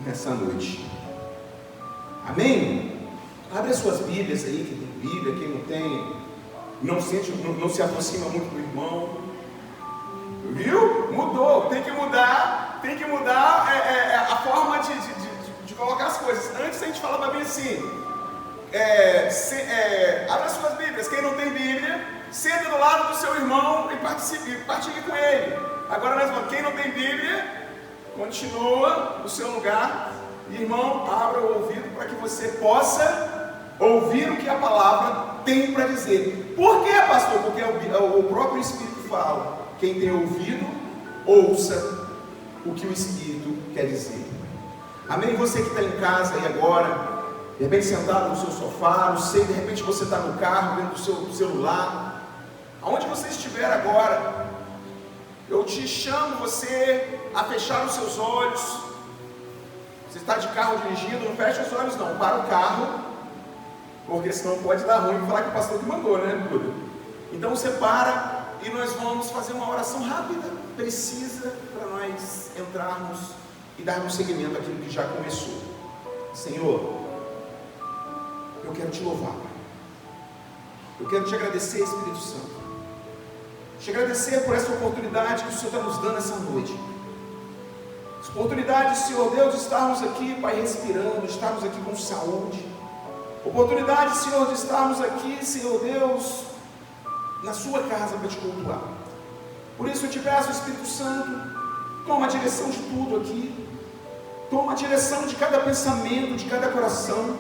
nessa noite. Amém? Abre as suas Bíblias aí, quem tem Bíblia, quem não tem, não se aproxima muito do irmão. Viu? Mudou, tem que mudar a forma de colocar as coisas. Antes a gente falava bem assim, abre as suas Bíblias, quem não tem Bíblia, senta do lado do seu irmão e partilhe com ele. Agora nós vamos, quem não tem Bíblia, continua no seu lugar. Irmão, abra o ouvido para que você possa ouvir o que a palavra tem para dizer. Por quê, pastor? Porque o próprio Espírito fala. Quem tem ouvido, ouça o que o Espírito quer dizer. Amém? Você que está em casa aí agora, de repente sentado no seu sofá, não sei, de repente você está no carro, vendo o seu celular, aonde você estiver agora, eu te chamo você a fechar os seus olhos. Você está de carro dirigindo, não fecha os olhos não, para o carro, porque senão pode dar ruim e falar que o pastor que mandou, né, Duda? Então você para e nós vamos fazer uma oração rápida, precisa, para nós entrarmos e darmos seguimento àquilo que já começou. Senhor, eu quero te louvar, eu quero te agradecer, Espírito Santo, te agradecer por essa oportunidade que o Senhor está nos dando essa noite. Oportunidade, Senhor Deus, de estarmos aqui, Pai, respirando, de estarmos aqui com saúde. Oportunidade, Senhor, de estarmos aqui, Senhor Deus, na sua casa para te cultuar. Por isso eu te peço, Espírito Santo, toma a direção de tudo aqui. Toma a direção de cada pensamento, de cada coração.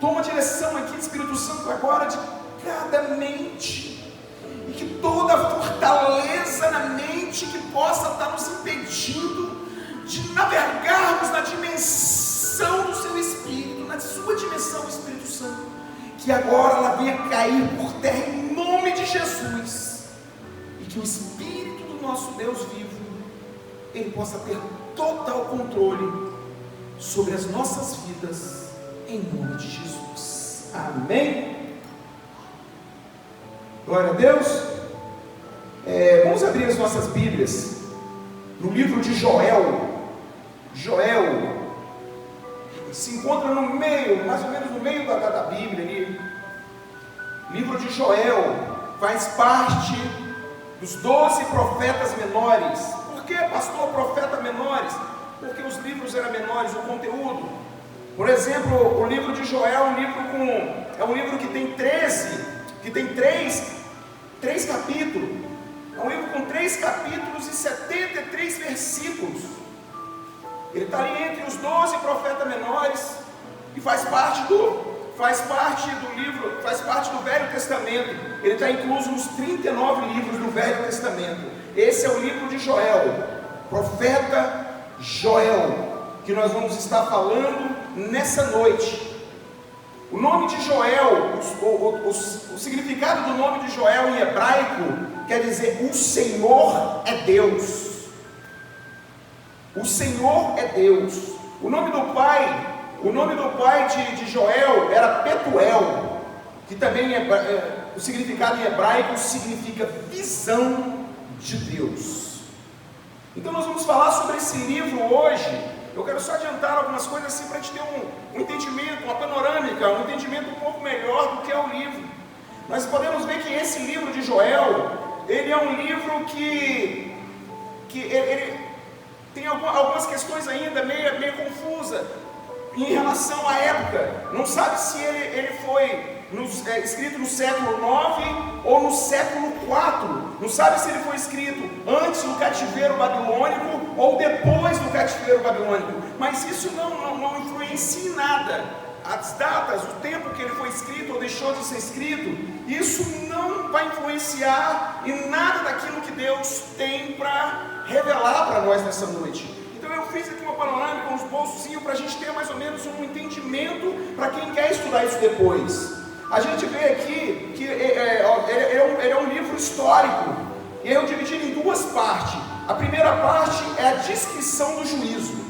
Toma a direção aqui, Espírito Santo, agora de cada mente. E que toda fortaleza na mente que possa estar nos impedindo de navegarmos na dimensão do seu Espírito, na sua dimensão, Espírito Santo, que agora ela venha cair por terra em nome de Jesus, e que o Espírito do nosso Deus vivo, ele possa ter total controle sobre as nossas vidas, em nome de Jesus. Amém? Glória a Deus. Vamos abrir as nossas Bíblias no livro de Joel. Joel se encontra no meio, mais ou menos no meio da Bíblia ali. Livro de Joel faz parte dos 12 profetas menores. Por que, pastor, profeta menores? Porque os livros eram menores, o conteúdo. Por exemplo, o livro de Joel é um livro que tem 3 capítulos. É um livro com 3 capítulos e 73 versículos. Ele está ali entre os 12 profetas menores e faz parte do livro, faz parte do Velho Testamento. Ele está incluso nos 39 livros do Velho Testamento. Esse é o livro de Joel, profeta Joel, que nós vamos estar falando nessa noite. O nome de Joel, o significado do nome de Joel em hebraico quer dizer: o Senhor é Deus. O Senhor é Deus. O nome do pai de Joel era Petuel, que também o significado em hebraico significa visão de Deus. Então nós vamos falar sobre esse livro hoje. Eu quero só adiantar algumas coisas assim para a gente ter um entendimento, uma panorâmica, um entendimento um pouco melhor do que é o livro. Nós podemos ver que esse livro de Joel, ele é um livro que ele tem algumas questões ainda meio confusa em relação à época. Não sabe se ele foi escrito no século 9 ou no século 4. Não sabe se ele foi escrito antes do cativeiro babilônico ou depois do cativeiro babilônico. Mas isso não influencia em nada. As datas, o tempo que ele foi escrito ou deixou de ser escrito, isso não vai influenciar em nada daquilo que Deus tem para revelar para nós nessa noite. Então eu fiz aqui uma panorâmica, uns bolsinhos, para a gente ter mais ou menos um entendimento para quem quer estudar isso depois. A gente vê aqui que ele é um livro histórico, e eu dividi em 2 partes. A primeira parte é a descrição do juízo.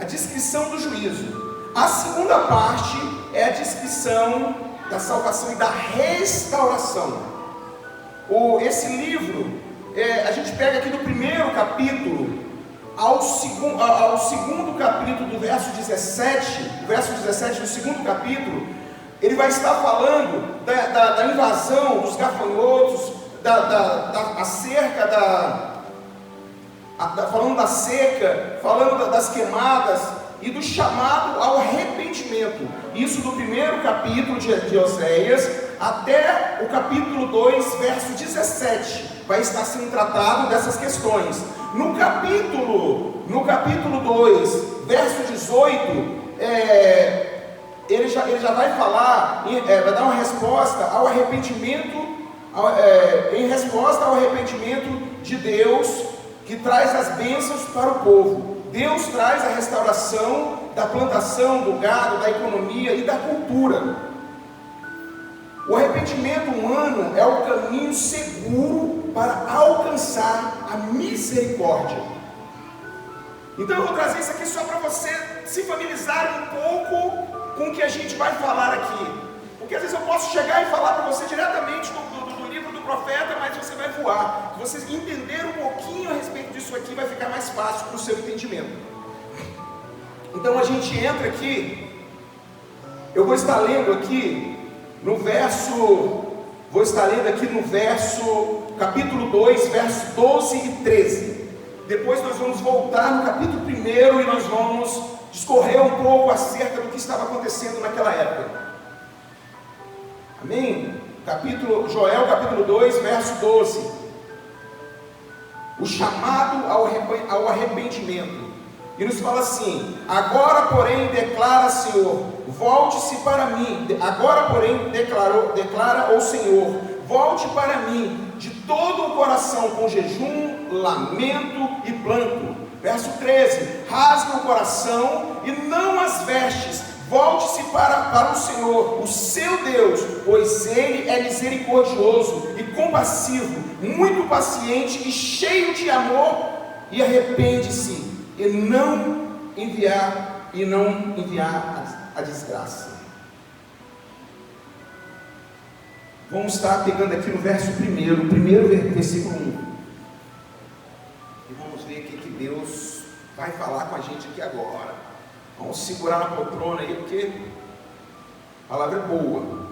A descrição do juízo. A segunda parte é a descrição da salvação e da restauração. Esse livro, a gente pega aqui no primeiro capítulo, ao segundo capítulo, do verso 17, o verso 17 do segundo capítulo, ele vai estar falando da invasão dos gafanhotos, da cerca, falando da seca, falando das queimadas e do chamado ao arrependimento. Isso do primeiro capítulo de Oséias até o capítulo 2, verso 17, vai estar sendo tratado dessas questões. No capítulo 2, verso 18, ele já vai falar, vai dar uma resposta ao arrependimento, em resposta ao arrependimento de Deus, que traz as bênçãos para o povo. Deus traz a restauração da plantação, do gado, da economia e da cultura. O arrependimento humano é o caminho seguro para alcançar a misericórdia. Então eu vou trazer isso aqui só para você se familiarizar um pouco com o que a gente vai falar aqui. Porque às vezes eu posso chegar e falar para você diretamente do livro do profeta, mas você vai voar. Se vocês entenderem um pouquinho a respeito disso aqui, vai ficar mais fácil para o seu entendimento. Então a gente entra aqui, eu vou estar lendo aqui no verso, capítulo 2, versos 12 e 13. Depois nós vamos voltar no capítulo 1 e nós vamos discorrer um pouco acerca do que estava acontecendo naquela época. Amém? Joel capítulo 2, verso 12. O chamado ao arrependimento. E nos fala assim: agora porém declara Senhor, volte-se para mim. Agora porém declara o Senhor, volte para mim de todo o coração, com jejum, lamento e pranto. Verso 13: rasgue o coração e não as vestes, volte-se para o Senhor, o seu Deus, pois Ele é misericordioso e compassivo, muito paciente e cheio de amor, e arrepende-se e não enviar a desgraça. Vamos estar pegando aqui no verso primeiro versículo 1. E vamos ver o que Deus vai falar com a gente aqui agora. Vamos segurar na poltrona aí, porque a palavra é boa.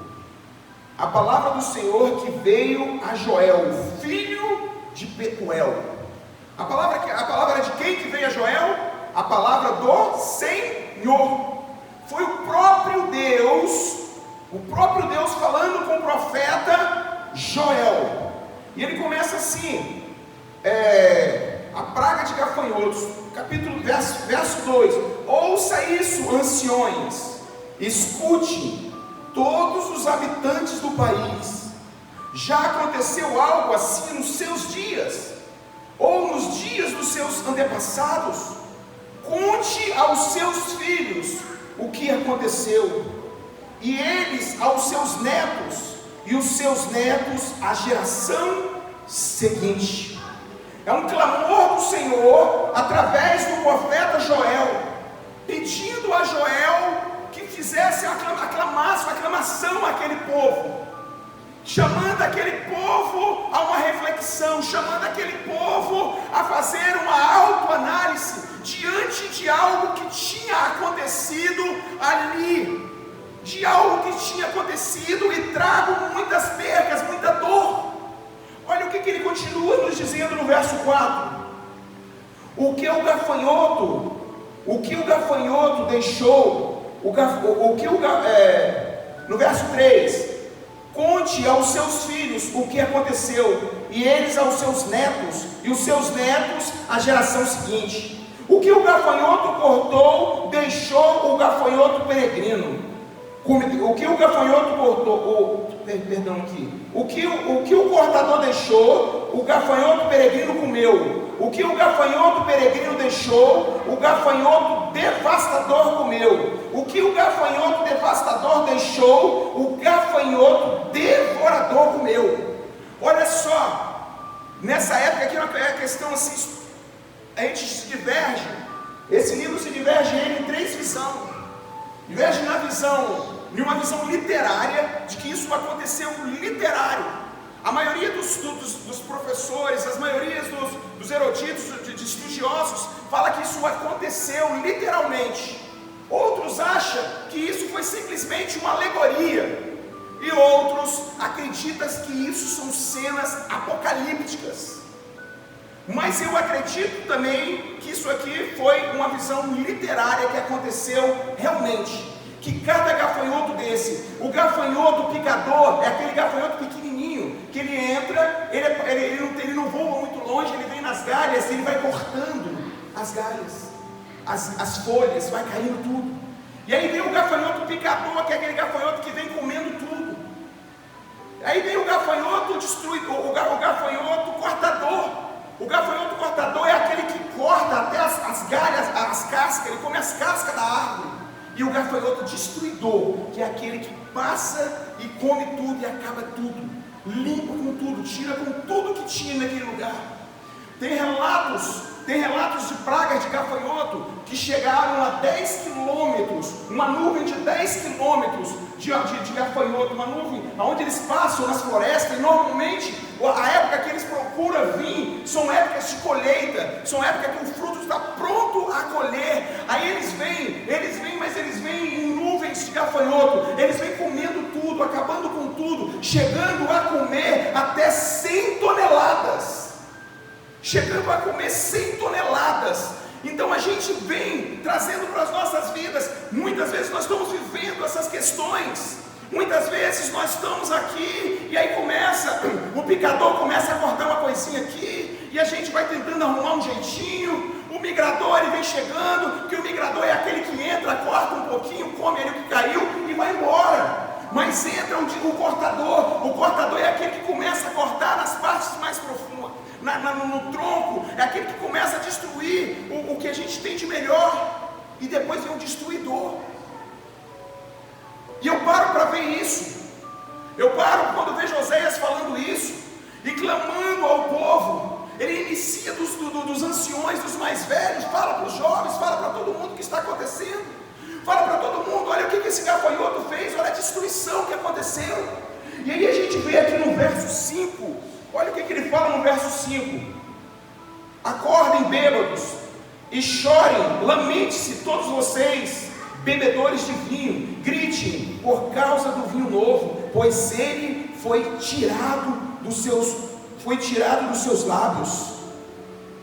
A palavra do Senhor que veio a Joel, filho de Betuel. A palavra de quem que veio a Joel? A palavra do Senhor. Foi o próprio Deus falando com o profeta Joel. E ele começa assim: a praga de gafanhotos, verso 2: ouça isso, anciões, escute, todos os habitantes do país. Já aconteceu algo assim nos seus dias, ou nos dias dos seus antepassados? Conte aos seus filhos o que aconteceu, e eles aos seus netos, e os seus netos à geração seguinte. É um clamor do Senhor através do profeta Joel, pedindo a Joel que fizesse uma aclamação àquele povo, chamando aquele povo a uma reflexão, chamando aquele povo a fazer uma autoanálise diante de algo que tinha acontecido ali, de algo que tinha acontecido e trago muitas percas, muita dor. Olha o que ele continua nos dizendo no verso 4: no verso 3: conte aos seus filhos o que aconteceu, e eles aos seus netos, e os seus netos à geração seguinte. O que o gafanhoto cortou, deixou o gafanhoto peregrino. O que o gafanhoto cortou, o que o cortador deixou, o gafanhoto peregrino comeu. O que o gafanhoto peregrino deixou, o gafanhoto devastador comeu. O que o gafanhoto devastador deixou, o gafanhoto devorador comeu. Olha só, nessa época aqui é uma questão assim, a gente se diverge. Esse livro se diverge em 3 visões. Diverge em uma visão literária, de que isso aconteceu literário. A maioria dos professores, as maiorias dos eruditos, de estudiosos, fala que isso aconteceu literalmente. Outros acham que isso foi simplesmente uma alegoria. E outros acreditam que isso são cenas apocalípticas. Mas eu acredito também que isso aqui foi uma visão literária que aconteceu realmente. Que cada gafanhoto desse, o gafanhoto picador, é aquele gafanhoto pequenininho, que ele entra, ele não voa muito longe, ele vem nas galhas, ele vai cortando as galhas, as folhas, vai caindo tudo. E aí vem o gafanhoto picador, que é aquele gafanhoto que vem comendo tudo. Aí vem o gafanhoto destruidor, o gafanhoto cortador. O gafanhoto cortador é aquele que corta até as galhas, as cascas, ele come as cascas da árvore. E o gafanhoto destruidor, que é aquele que passa e come tudo e acaba tudo, limpa com tudo, tira com tudo que tinha naquele lugar. Tem relatos de pragas de gafanhoto que chegaram a 10 quilômetros, uma nuvem de 10 quilômetros de gafanhoto, uma nuvem onde eles passam nas florestas, e normalmente a época que eles procuram vir são épocas de colheita, são épocas que o fruto está pronto a colher. Aí eles vêm, mas eles vêm em nuvens de gafanhoto, eles vêm comendo tudo, acabando com tudo, chegando a comer até 100 toneladas. Chegando a comer 100 toneladas. Então a gente vem trazendo para as nossas vidas. Muitas vezes nós estamos vivendo essas questões. Muitas vezes nós estamos aqui e aí o picador começa a cortar uma coisinha aqui e a gente vai tentando arrumar um jeitinho. O migrador ele vem chegando, que o migrador é aquele que entra, corta um pouquinho, come ali o que caiu e vai embora. Mas entra o cortador é aquele que começa a cortar nas partes mais profundas. No tronco, é aquele que começa a destruir o que a gente tem de melhor, e depois vem um destruidor. E eu paro para ver isso. Eu paro quando vejo Oséias falando isso e clamando ao povo. Ele inicia dos anciões, dos mais velhos, fala para os jovens, fala para todo mundo o que está acontecendo, fala para todo mundo: olha o que esse gafanhoto fez, olha a destruição que aconteceu. E aí a gente vê aqui no verso 5. Olha o que ele fala no verso 5: acordem bêbados e chorem, lamente-se todos vocês, bebedores de vinho, gritem por causa do vinho novo, pois ele foi tirado dos seus lábios.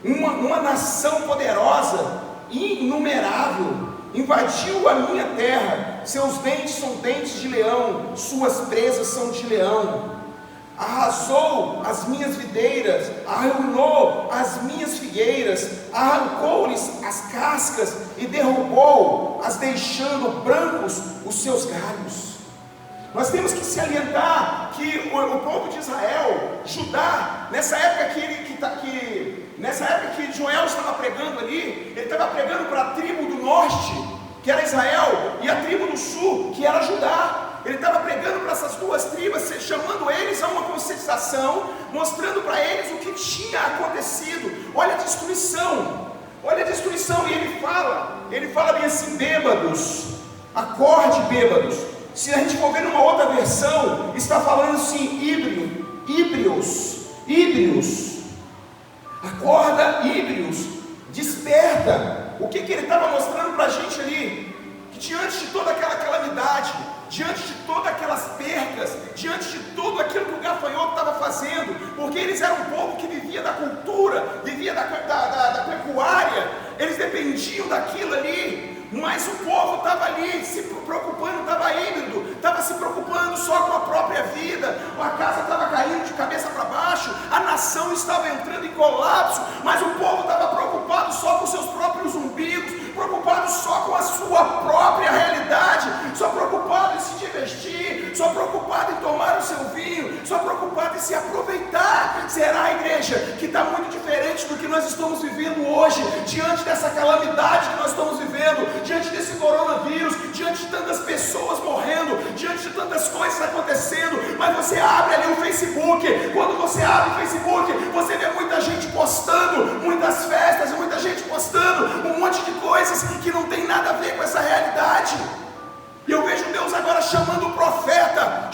Uma nação poderosa, inumerável, invadiu a minha terra, seus dentes são dentes de leão, suas presas são de leão. Arrasou as minhas videiras, arruinou as minhas figueiras, arrancou-lhes as cascas e derrubou, as deixando brancos os seus galhos. Nós temos que se alientar que o povo de Israel, Judá, nessa época que Joel estava pregando ali, ele estava pregando para a tribo do norte, que era Israel, e a tribo do sul, que era Judá. Ele estava pregando para essas duas tribos, chamando eles a uma conscientização, mostrando para eles o que tinha acontecido. Olha a destruição, e ele fala bem assim: bêbados, acorde bêbados. Se a gente for ver numa outra versão, está falando assim: híbrios, acorda, híbrios, desperta. O que ele estava mostrando para a gente ali? Que diante de toda aquela calamidade, diante de todas aquelas percas, diante de tudo aquilo que o gafanhoto estava fazendo, porque eles eram um povo que vivia da cultura, vivia da pecuária, eles dependiam daquilo ali, mas o povo estava ali se preocupando, estava híbrido, estava se preocupando só com a própria vida, a casa estava caindo de cabeça para baixo, a nação estava entrando em colapso, mas o povo estava preocupado só com seus próprios umbigos, preocupado só com a sua própria realidade, só preocupado em se divertir, só preocupado em tomar o seu vinho, só preocupado em se aproveitar. Será, igreja, que está muito diferente do que nós estamos vivendo hoje, diante dessa calamidade que nós estamos vivendo, diante desse coronavírus, diante de tantas pessoas morrendo, diante de tantas coisas acontecendo. Mas você abre ali o Facebook, quando você abre o Facebook, você vê muita gente postando, muitas festas, muita gente postando um monte de coisas que não tem nada a ver com essa realidade. E eu vejo Deus agora chamando o profeta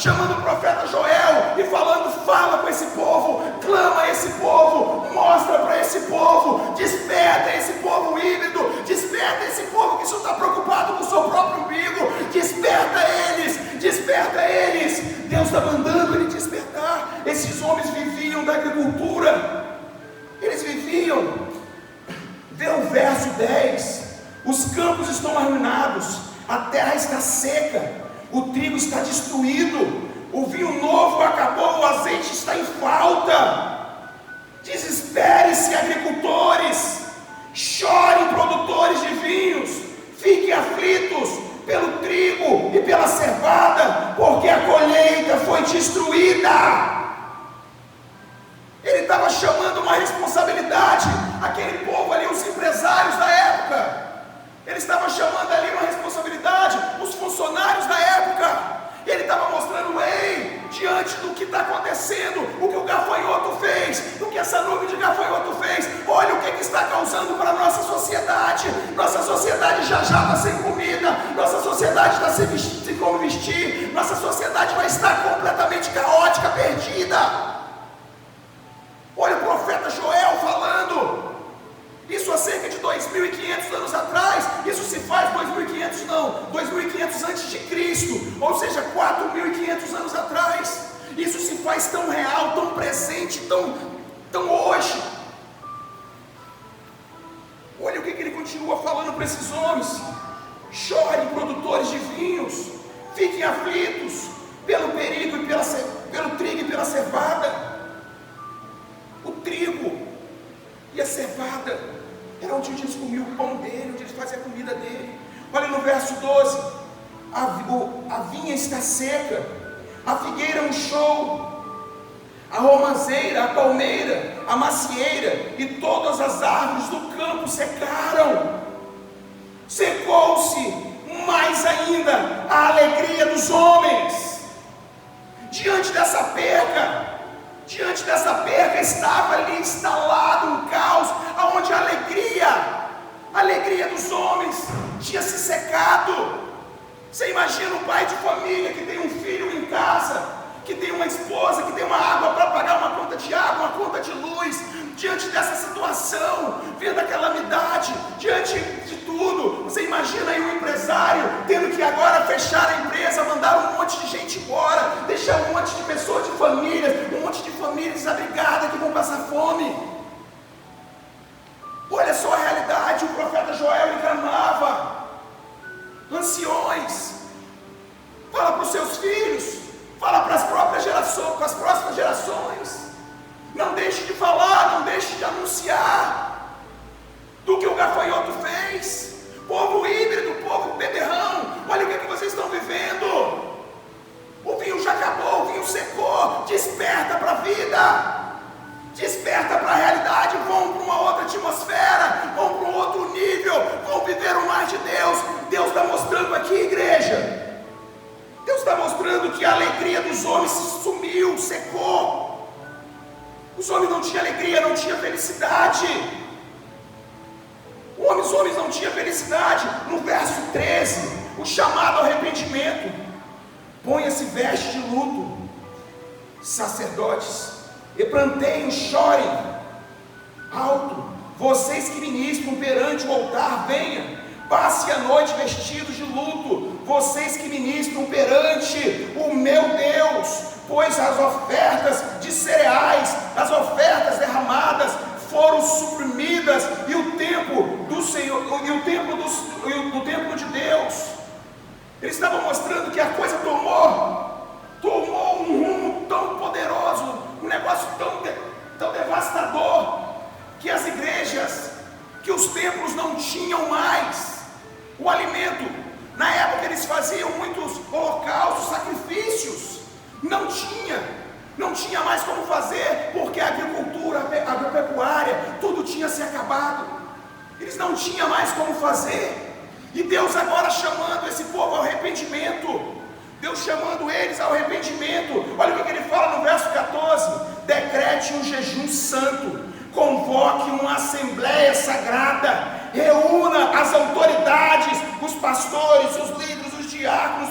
Joel e falando: fala com esse povo, clama a esse povo, mostra para esse povo, desperta esse povo híbrido, desperta esse povo que só está preocupado com o seu próprio umbigo, desperta eles. Deus está mandando ele despertar. Esses homens viviam da agricultura, eles viviam. Vê o verso 10: os campos estão arruinados, a terra está seca, o trigo está destruído, o vinho novo acabou, o azeite está em falta. Desespere-se, agricultores, chorem, produtores de vinhos, fiquem aflitos pelo trigo e pela cevada, porque a colheita foi destruída. Ele estava chamando uma responsabilidade, aquele povo ali, os empresários da época. Ele estava chamando ali uma responsabilidade, os funcionários da época. Ele estava mostrando: ei, diante do que está acontecendo, o que o gafanhoto fez, o que essa nuvem de gafanhoto fez, olha o que está causando para a nossa sociedade. Nossa sociedade já está sem comida, nossa sociedade está sem como vestir, nossa sociedade vai estar completamente caótica, perdida. Olha o profeta Joel falando isso há cerca de 2.500 anos atrás. Isso se faz 2.500 antes de Cristo, ou seja, 4.500 anos atrás. Isso se faz tão real, tão presente, tão hoje. Olha o que ele continua falando para esses homens: chorem, produtores de vinhos, fiquem aflitos pelo perigo e pelo trigo e pela cevada. O trigo e a cevada era onde eles comiam o pão dele, onde eles faziam a comida dele. Olha no verso 12: a vinha está seca, a figueira murchou, a romanceira, a palmeira, a macieira e todas as árvores do campo secaram. Secou-se mais ainda a alegria dos homens. Diante dessa perca estava ali instalado um caos, onde a alegria dos homens tinha se secado. Você imagina um pai de família que tem um filho em casa, que tem uma esposa, que tem uma água para pagar, uma conta de água, uma conta de luz. Diante dessa situação, vendo a calamidade, diante de tudo, você imagina aí um empresário tendo que agora fechar a empresa, mandar um monte de gente embora, deixar um monte de pessoas, um monte de famílias desabrigadas que vão passar fome. Olha só a realidade. O profeta Joel clamava: anciões, fala para os seus filhos, fala para as próprias gerações, para as próximas gerações. Não deixe de falar, não deixe de anunciar do que o gafanhoto fez. Povo híbrido, povo beberrão, olha o que vocês estão vivendo. O vinho já acabou, o vinho secou. Desperta para a vida, desperta para a realidade. Vão para uma outra atmosfera, vão para um outro nível, vão viver o mais de Deus. Deus está mostrando aqui, igreja, Deus está mostrando que a alegria dos homens sumiu, secou. Os homens não tinham alegria, não tinham felicidade. Os homens não tinham felicidade. No verso 13, o chamado ao arrependimento: ponha-se veste de luto, sacerdotes, e planteiam, chorem alto, vocês que ministram perante o altar, venha, passe a noite vestidos de luto, vocês que ministram perante o meu Deus, pois as ofertas de cereais, as ofertas derramadas foram suprimidas, e o templo do Senhor, e o templo de Deus. Eles estavam mostrando que a coisa tomou um rumo tão poderoso, um negócio tão devastador, que as igrejas, que os templos não tinham mais o alimento. Na época eles faziam muitos holocaustos, sacrifícios. Não tinha mais como fazer, porque a agricultura, a agropecuária, tudo tinha se acabado. Eles não tinham mais como fazer. E Deus agora chamando esse povo ao arrependimento. Deus chamando eles ao arrependimento. Olha o que ele fala no verso 14: decrete um jejum santo, convoque uma assembleia sagrada, reúna as autoridades, os pastores, os líderes, os diáconos,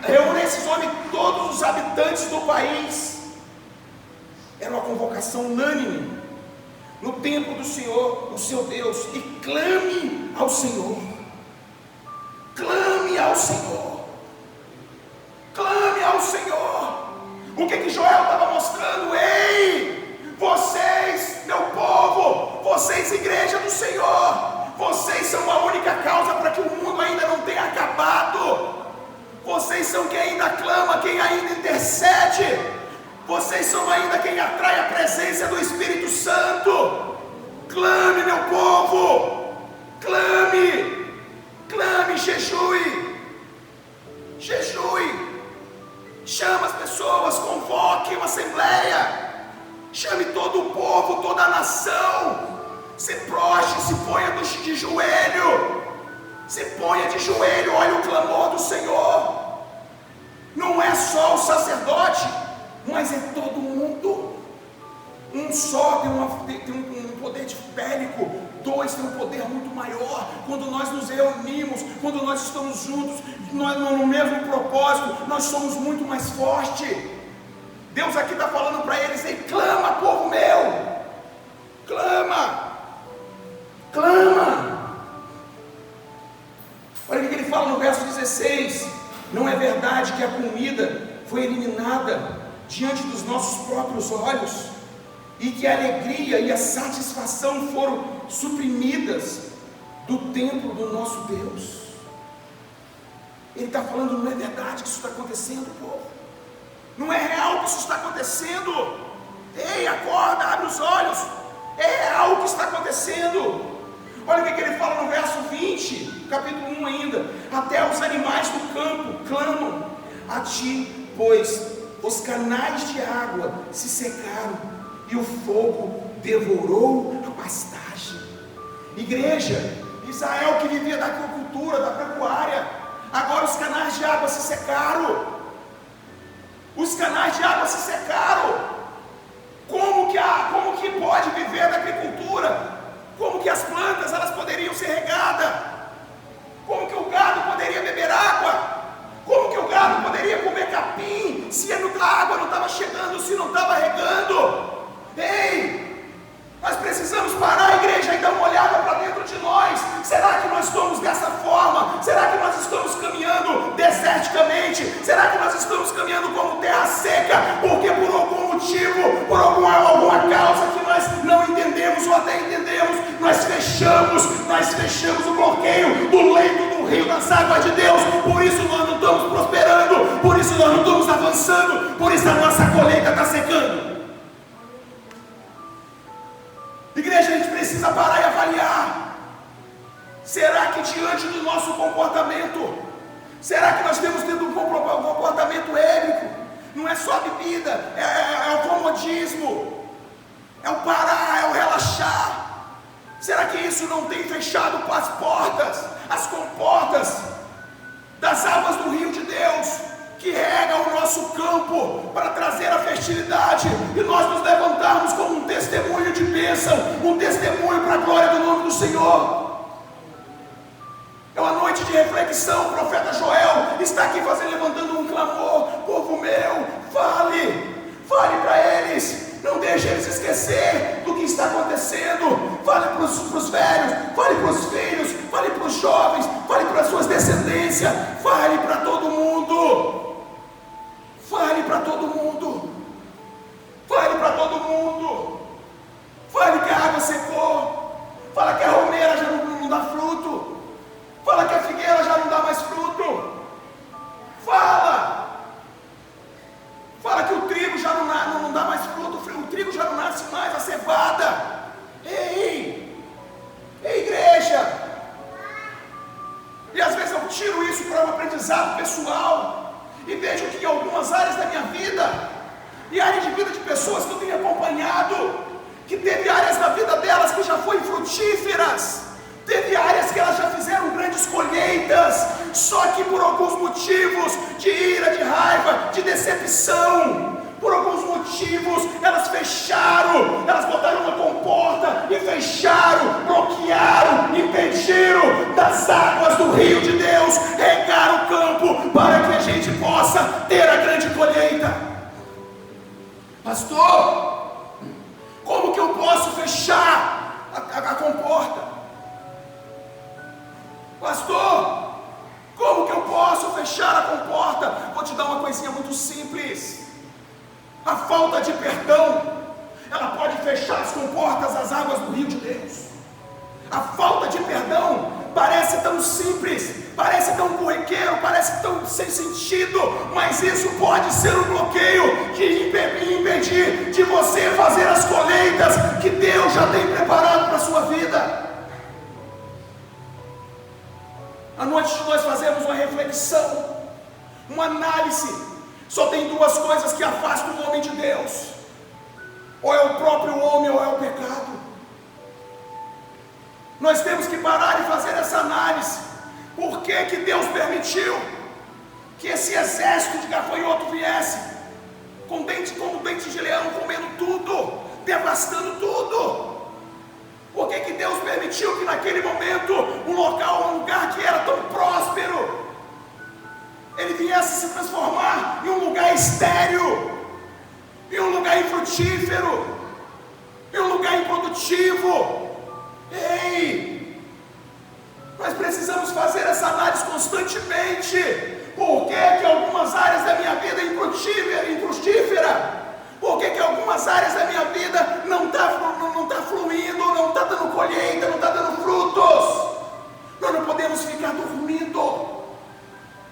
reúne esses homens, todos os habitantes do país. Era uma convocação unânime no templo do Senhor, o seu Deus, e clame ao Senhor. Clame ao Senhor. Clame ao Senhor. O que Joel estava mostrando? Ei, vocês, meu povo, vocês, igreja do Senhor, vocês são a única causa para que o mundo ainda não tenha acabado. Vocês são quem ainda clama, quem ainda intercede. Vocês são ainda quem atrai a presença do Espírito Santo. Clame, meu povo. Clame. Clame, jejue. Jejue. Chama as pessoas, convoque uma assembleia. Chame todo o povo, toda a nação. Se prostre, se ponha de joelho. Se ponha de joelho, olha o clamor do Senhor. Não é só o sacerdote, mas é todo mundo. Um só tem um poder bélico, dois tem um poder muito maior. Quando nós nos reunimos, quando nós estamos juntos, nós no mesmo propósito, nós somos muito mais fortes. Deus aqui está falando para eles: ei, clama, povo meu, clama, clama. Olha o que ele fala no verso 16: não é verdade que a comida foi eliminada diante dos nossos próprios olhos, e que a alegria e a satisfação foram suprimidas do templo do nosso Deus? Ele está falando: não é verdade que isso está acontecendo, povo? Não é real que isso está acontecendo? Ei, acorda, abre os olhos. É real o que está acontecendo. Olha o que ele fala no verso 20, capítulo 1 ainda: até os animais do campo clamam a ti, pois os canais de água se secaram e o fogo devorou a pastagem. Igreja, Israel que vivia da agricultura, da pecuária, agora os canais de água se secaram. Os canais de água se secaram. Como que pode viver da agricultura? Como que as plantas elas poderiam ser regadas? Como que o gado poderia beber água? Como que o gado poderia comer capim se a água não estava chegando, se não estava regando? Ei, nós precisamos parar, igreja, e dar uma olhada para dentro de nós. Será que nós estamos dessa forma? Será que nós estamos caminhando deserticamente? Será que nós estamos caminhando como terra seca? Porque por algum motivo, por alguma causa que nós não entendemos ou até entendemos, nós fechamos o bloqueio do leito do rio das águas de Deus. Por isso nós não estamos prosperando, por isso nós não estamos avançando, por isso a nossa colheita está secando. Igreja, a gente precisa parar e avaliar. Será que diante do nosso comportamento, será que nós temos tido um comportamento ébrico? Não é só a bebida, é o comodismo, é o parar, é o relaxar. Será que isso não tem fechado as portas, as comportas das águas do rio de Deus, que rega o nosso campo para trazer a fertilidade, e nós nos levantarmos como um testemunho de bênção, um testemunho para a glória do nome do Senhor? É uma noite de reflexão. O profeta Joel está aqui levantando um clamor: povo meu, fale para eles, não deixe eles esquecer do que está acontecendo. Fale para os velhos, fale para os filhos, fale para os jovens, fale para as suas descendências, fale para todo mundo. Fale para todo mundo. Fale para todo mundo. Fale que a água secou. Fala que a romeira já não dá fruto. Fala que a figueira já não dá mais fruto. Fala que o trigo já não dá mais fruto. O trigo já não nasce mais, a cevada. Ei, igreja. E às vezes eu tiro isso para um aprendizado pessoal e vejo que em algumas áreas da minha vida, e áreas de vida de pessoas que eu tenho acompanhado, que teve áreas da vida delas que já foram frutíferas, teve áreas que elas já fizeram grandes colheitas, só que por alguns motivos de ira, de raiva, de decepção, por alguns motivos motivos, elas fecharam, elas botaram uma comporta e fecharam, bloquearam, impediram das águas do rio de Deus regar o campo para que a gente possa ter a grande colheita. Pastor, como que eu posso fechar a comporta? Pastor, como que eu posso fechar a comporta? Vou te dar uma coisinha muito simples. A falta de perdão, ela pode fechar as comportas das águas do rio de Deus. A falta de perdão parece tão simples, parece tão corriqueiro, parece tão sem sentido, mas isso pode ser um bloqueio que impedir de você fazer as colheitas que Deus já tem preparado para a sua vida. À noite nós fazemos uma reflexão, uma análise. Só tem duas coisas que afastam o homem de Deus: ou é o próprio homem ou é o pecado. Nós temos que parar e fazer essa análise. Por que Deus permitiu que esse exército de gafanhoto viesse como dente de leão, comendo tudo, devastando tudo? Por que Deus permitiu que naquele momento um lugar que era tão próspero, ele viesse se transformar em um lugar estéril, em um lugar infrutífero, em um lugar improdutivo? Ei, nós precisamos fazer essa análise constantemente. Por que algumas áreas da minha vida é infrutífera? Por que algumas áreas da minha vida não está fluindo, não está dando colheita, não está dando frutos? Nós não podemos ficar dormindo.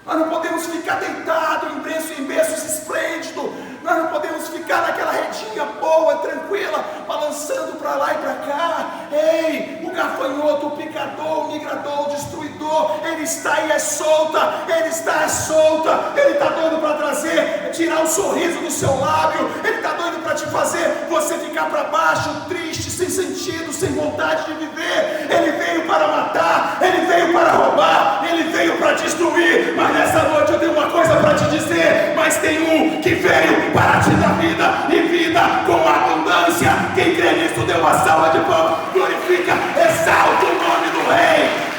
Nós não podemos ficar deitados em berços esplêndidos. Nós não podemos ficar naquela redinha boa, tranquila, balançando para lá e para cá. Ei, o gafanhoto, o picador, o migrador, o destruidor, ele está aí solta, ele está solta. Ele está doido para tirar o sorriso do seu lábio. Ele está doido para te fazer você ficar para baixo, triste, sem sentido, sem vontade de viver. Ele veio para matar, ele veio para roubar, ele veio para destruir. Mas nessa noite eu tenho uma coisa para te dizer: mas tem um que veio para te dar vida e vida com abundância. Quem crê nisso, dê uma salva de palmas, glorifica, exalta o nome do Rei.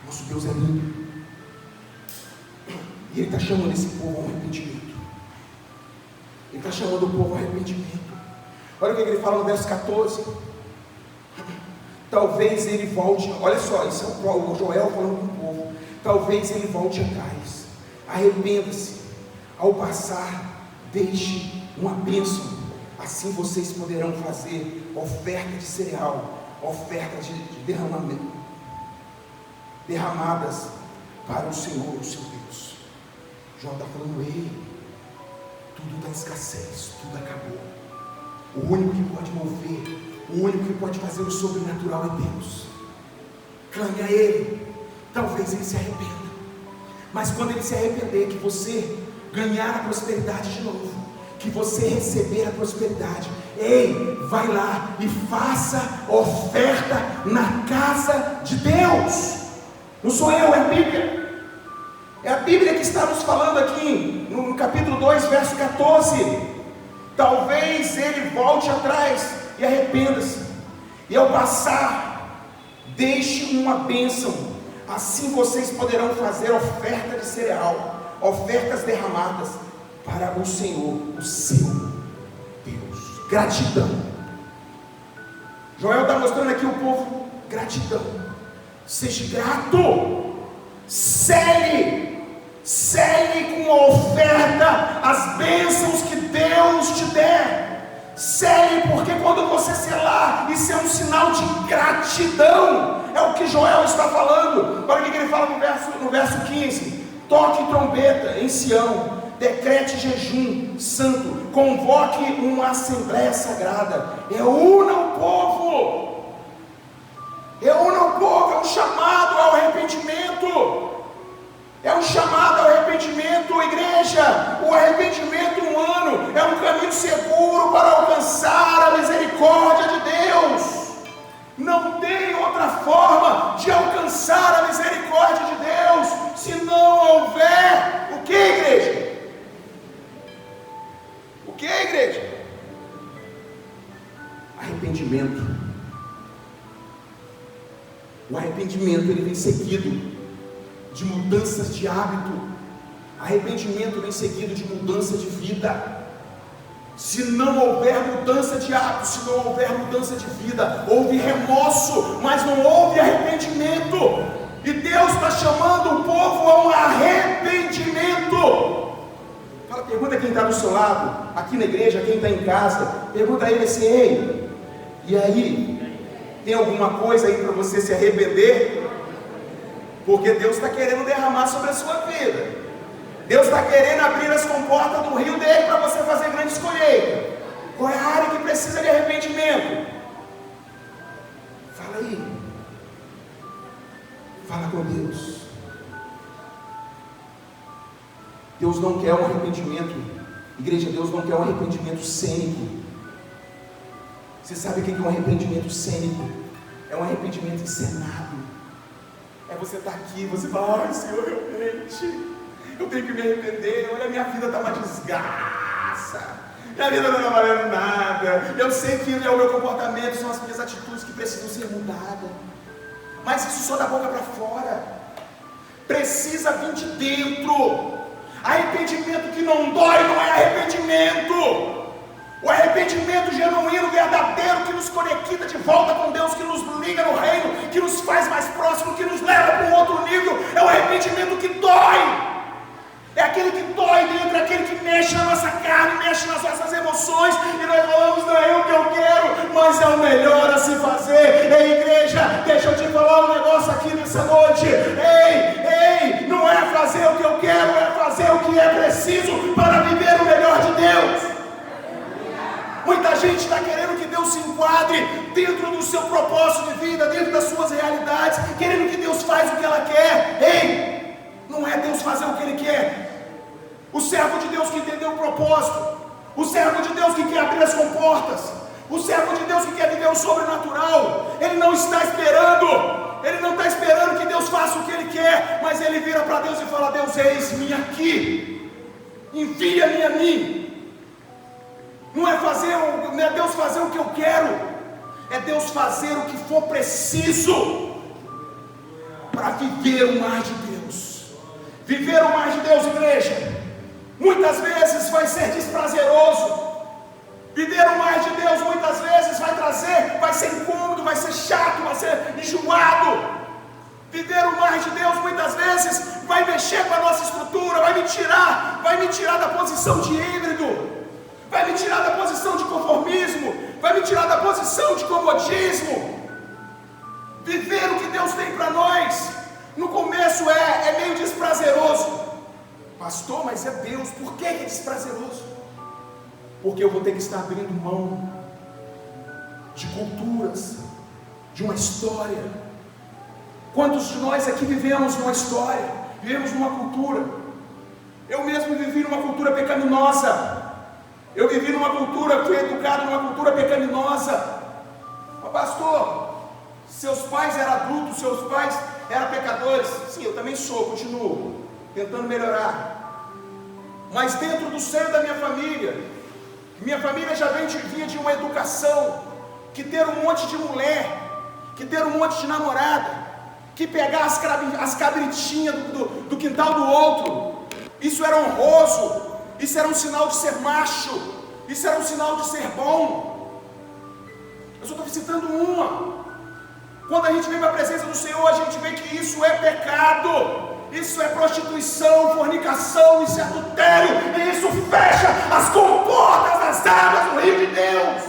Nosso Deus é lindo, e Ele está chamando esse povo ao arrependimento. Ele está chamando o povo ao arrependimento. Olha o que ele fala no verso 14. Talvez ele volte, olha só, isso é o Joel falando com o povo. Talvez ele volte atrás, arrependa-se, ao passar, deixe uma bênção, assim vocês poderão fazer oferta de cereal, oferta de derramamento, derramadas para o Senhor, o seu Deus. João está falando: ei, tudo está em escassez, tudo acabou. O único que pode mover, o único que pode fazer o sobrenatural é Deus. Clame a Ele, talvez Ele se arrependa. Mas quando Ele se arrepender, que você ganhar a prosperidade de novo, que você receber a prosperidade, ei, vai lá e faça oferta na casa de Deus. Não sou eu, é a Bíblia. É a Bíblia que está nos falando aqui, no capítulo 2, verso 14. Talvez ele volte atrás e arrependa-se, e ao passar, deixe uma bênção, assim vocês poderão fazer oferta de cereal, ofertas derramadas para o Senhor, o seu Deus. Gratidão. Joel está mostrando aqui o povo: gratidão. Seja grato, cele com a oferta as bênçãos que Deus te der. Cele, porque quando você selar, isso é um sinal de gratidão. É o que Joel está falando. Olha o que ele fala no verso 15: toque trombeta em Sião, decrete jejum santo, convoque uma assembleia sagrada, reúna o povo. Reúna o povo, é um chamado ao arrependimento. É um chamado ao arrependimento, igreja. O arrependimento humano é um caminho seguro para alcançar a misericórdia de Deus. Não tem outra forma de alcançar a misericórdia O arrependimento ele vem seguido de mudanças de hábito. Arrependimento vem seguido de mudança de vida. Se não houver mudança de hábito, se não houver mudança de vida, houve remorso, mas não houve arrependimento. E Deus está chamando o povo a um arrependimento. Fala, pergunta quem está do seu lado, aqui na igreja, quem está em casa, pergunta a ele assim: ei, e aí? Tem alguma coisa aí para você se arrepender? Porque Deus está querendo derramar sobre a sua vida. Deus está querendo abrir as comportas do rio dele para você fazer grandes colheitas. Qual é a área que precisa de arrependimento? Fala aí. Fala com Deus. Deus não quer um arrependimento. Igreja, Deus não quer um arrependimento cênico. Você sabe o que é um arrependimento cênico? É um arrependimento encenado. É você estar aqui, você fala: ai Senhor, realmente eu tenho que me arrepender. Olha, minha vida está uma desgraça, minha vida não está valendo nada. Eu sei que é o meu comportamento, são as minhas atitudes que precisam ser mudadas, mas isso só da boca para fora. Precisa vir de dentro. Arrependimento que não dói não é arrependimento. O arrependimento genuíno, verdadeiro, que nos conecta de volta com Deus, que nos liga no reino, que nos faz mais próximo, que nos leva para um outro nível, é o arrependimento que dói. É aquele que dói dentro, é aquele que mexe na nossa carne, mexe nas nossas emoções, e nós falamos: não é o que eu quero, mas é o melhor a se fazer. Ei, igreja, deixa eu te falar um negócio aqui nessa noite. Ei, não é fazer o que eu quero, é fazer o que é preciso para viver o melhor de Deus. Muita gente está querendo que Deus se enquadre dentro do seu propósito de vida, dentro das suas realidades, querendo que Deus faça o que ela quer. Ei, não é Deus fazer o que Ele quer. O servo de Deus que entendeu o propósito, o servo de Deus que quer abrir as comportas, o servo de Deus que quer viver o sobrenatural, ele não está esperando, ele não está esperando que Deus faça o que Ele quer, mas ele vira para Deus e fala: Deus, eis-me aqui, envia-me a mim. Não é Deus fazer o que eu quero, é Deus fazer o que for preciso para viver o mais de Deus. Viver o mais de Deus, igreja, muitas vezes vai ser desprazeroso. Viver o mais de Deus muitas vezes vai ser incômodo, vai ser chato, vai ser enjoado. Viver o mais de Deus muitas vezes vai mexer com a nossa estrutura, vai me tirar da posição de híbrido, vai me tirar da posição de conformismo, vai me tirar da posição de comodismo. Viver o que Deus tem para nós, no começo é meio desprazeroso. Pastor, mas é Deus, por que é desprazeroso? Porque eu vou ter que estar abrindo mão de culturas, de uma história. Quantos de nós aqui vivemos uma história, vivemos uma cultura? Eu mesmo vivi numa cultura pecaminosa. Eu vivi numa cultura, fui educado numa cultura pecaminosa. Mas pastor, seus pais eram adultos, seus pais eram pecadores. Sim, eu também sou, continuo tentando melhorar. Mas dentro do seio da minha família já vinha de uma educação que ter um monte de mulher, que ter um monte de namorada, que pegar as cabritinhas do quintal do outro, isso era honroso. Isso era um sinal de ser macho, isso era um sinal de ser bom. Eu só estou citando uma. Quando a gente vem para a presença do Senhor, a gente vê que isso é pecado, isso é prostituição, fornicação, isso é adultério, e isso fecha as comportas das águas do rio de Deus.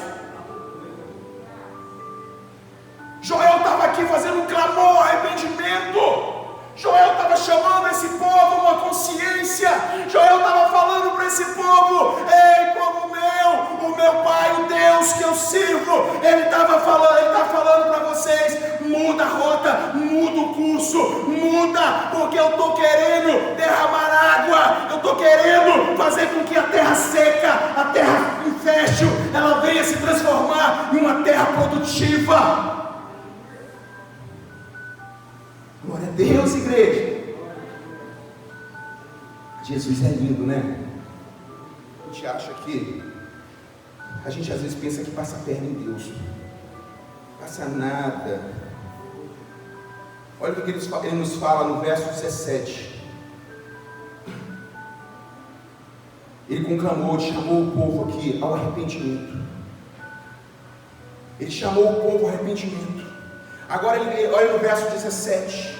Joel estava aqui fazendo um clamor, arrependimento. Joel estava chamando esse povo a uma consciência. Joel estava falando para esse povo: ei, povo meu, o meu Pai, o Deus que eu sirvo, Ele está falando para vocês: muda a rota, muda o curso, muda, porque eu estou querendo derramar água, eu estou querendo fazer com que a terra seca, a terra infértil, ela venha se transformar em uma terra produtiva. Glória a Deus, igreja. Jesus é lindo, né? A gente acha que a gente às vezes pensa que passa a perna em Deus. Passa nada. Olha o que ele nos fala no verso 17. Ele conclamou, chamou o povo aqui ao arrependimento. Ele chamou o povo ao arrependimento. Agora ele olha no verso 17.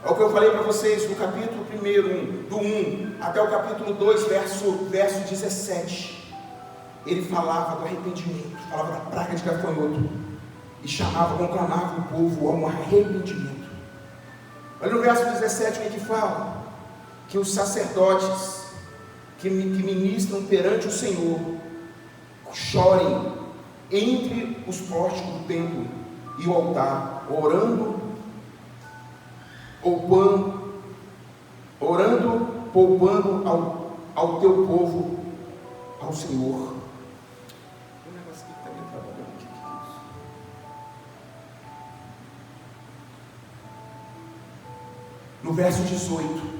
É o que eu falei para vocês no capítulo 1, do 1 até o capítulo 2, verso 17. Ele falava do arrependimento, falava da praga de gafanhoto, e conclamava o povo a um arrependimento. Olha no verso 17 o que fala: que os sacerdotes que ministram perante o Senhor chorem entre os pórticos do templo e o altar, orando, poupando ao teu povo, ao Senhor. O negócio aqui está meio trabalhando. O que é isso? No verso 18,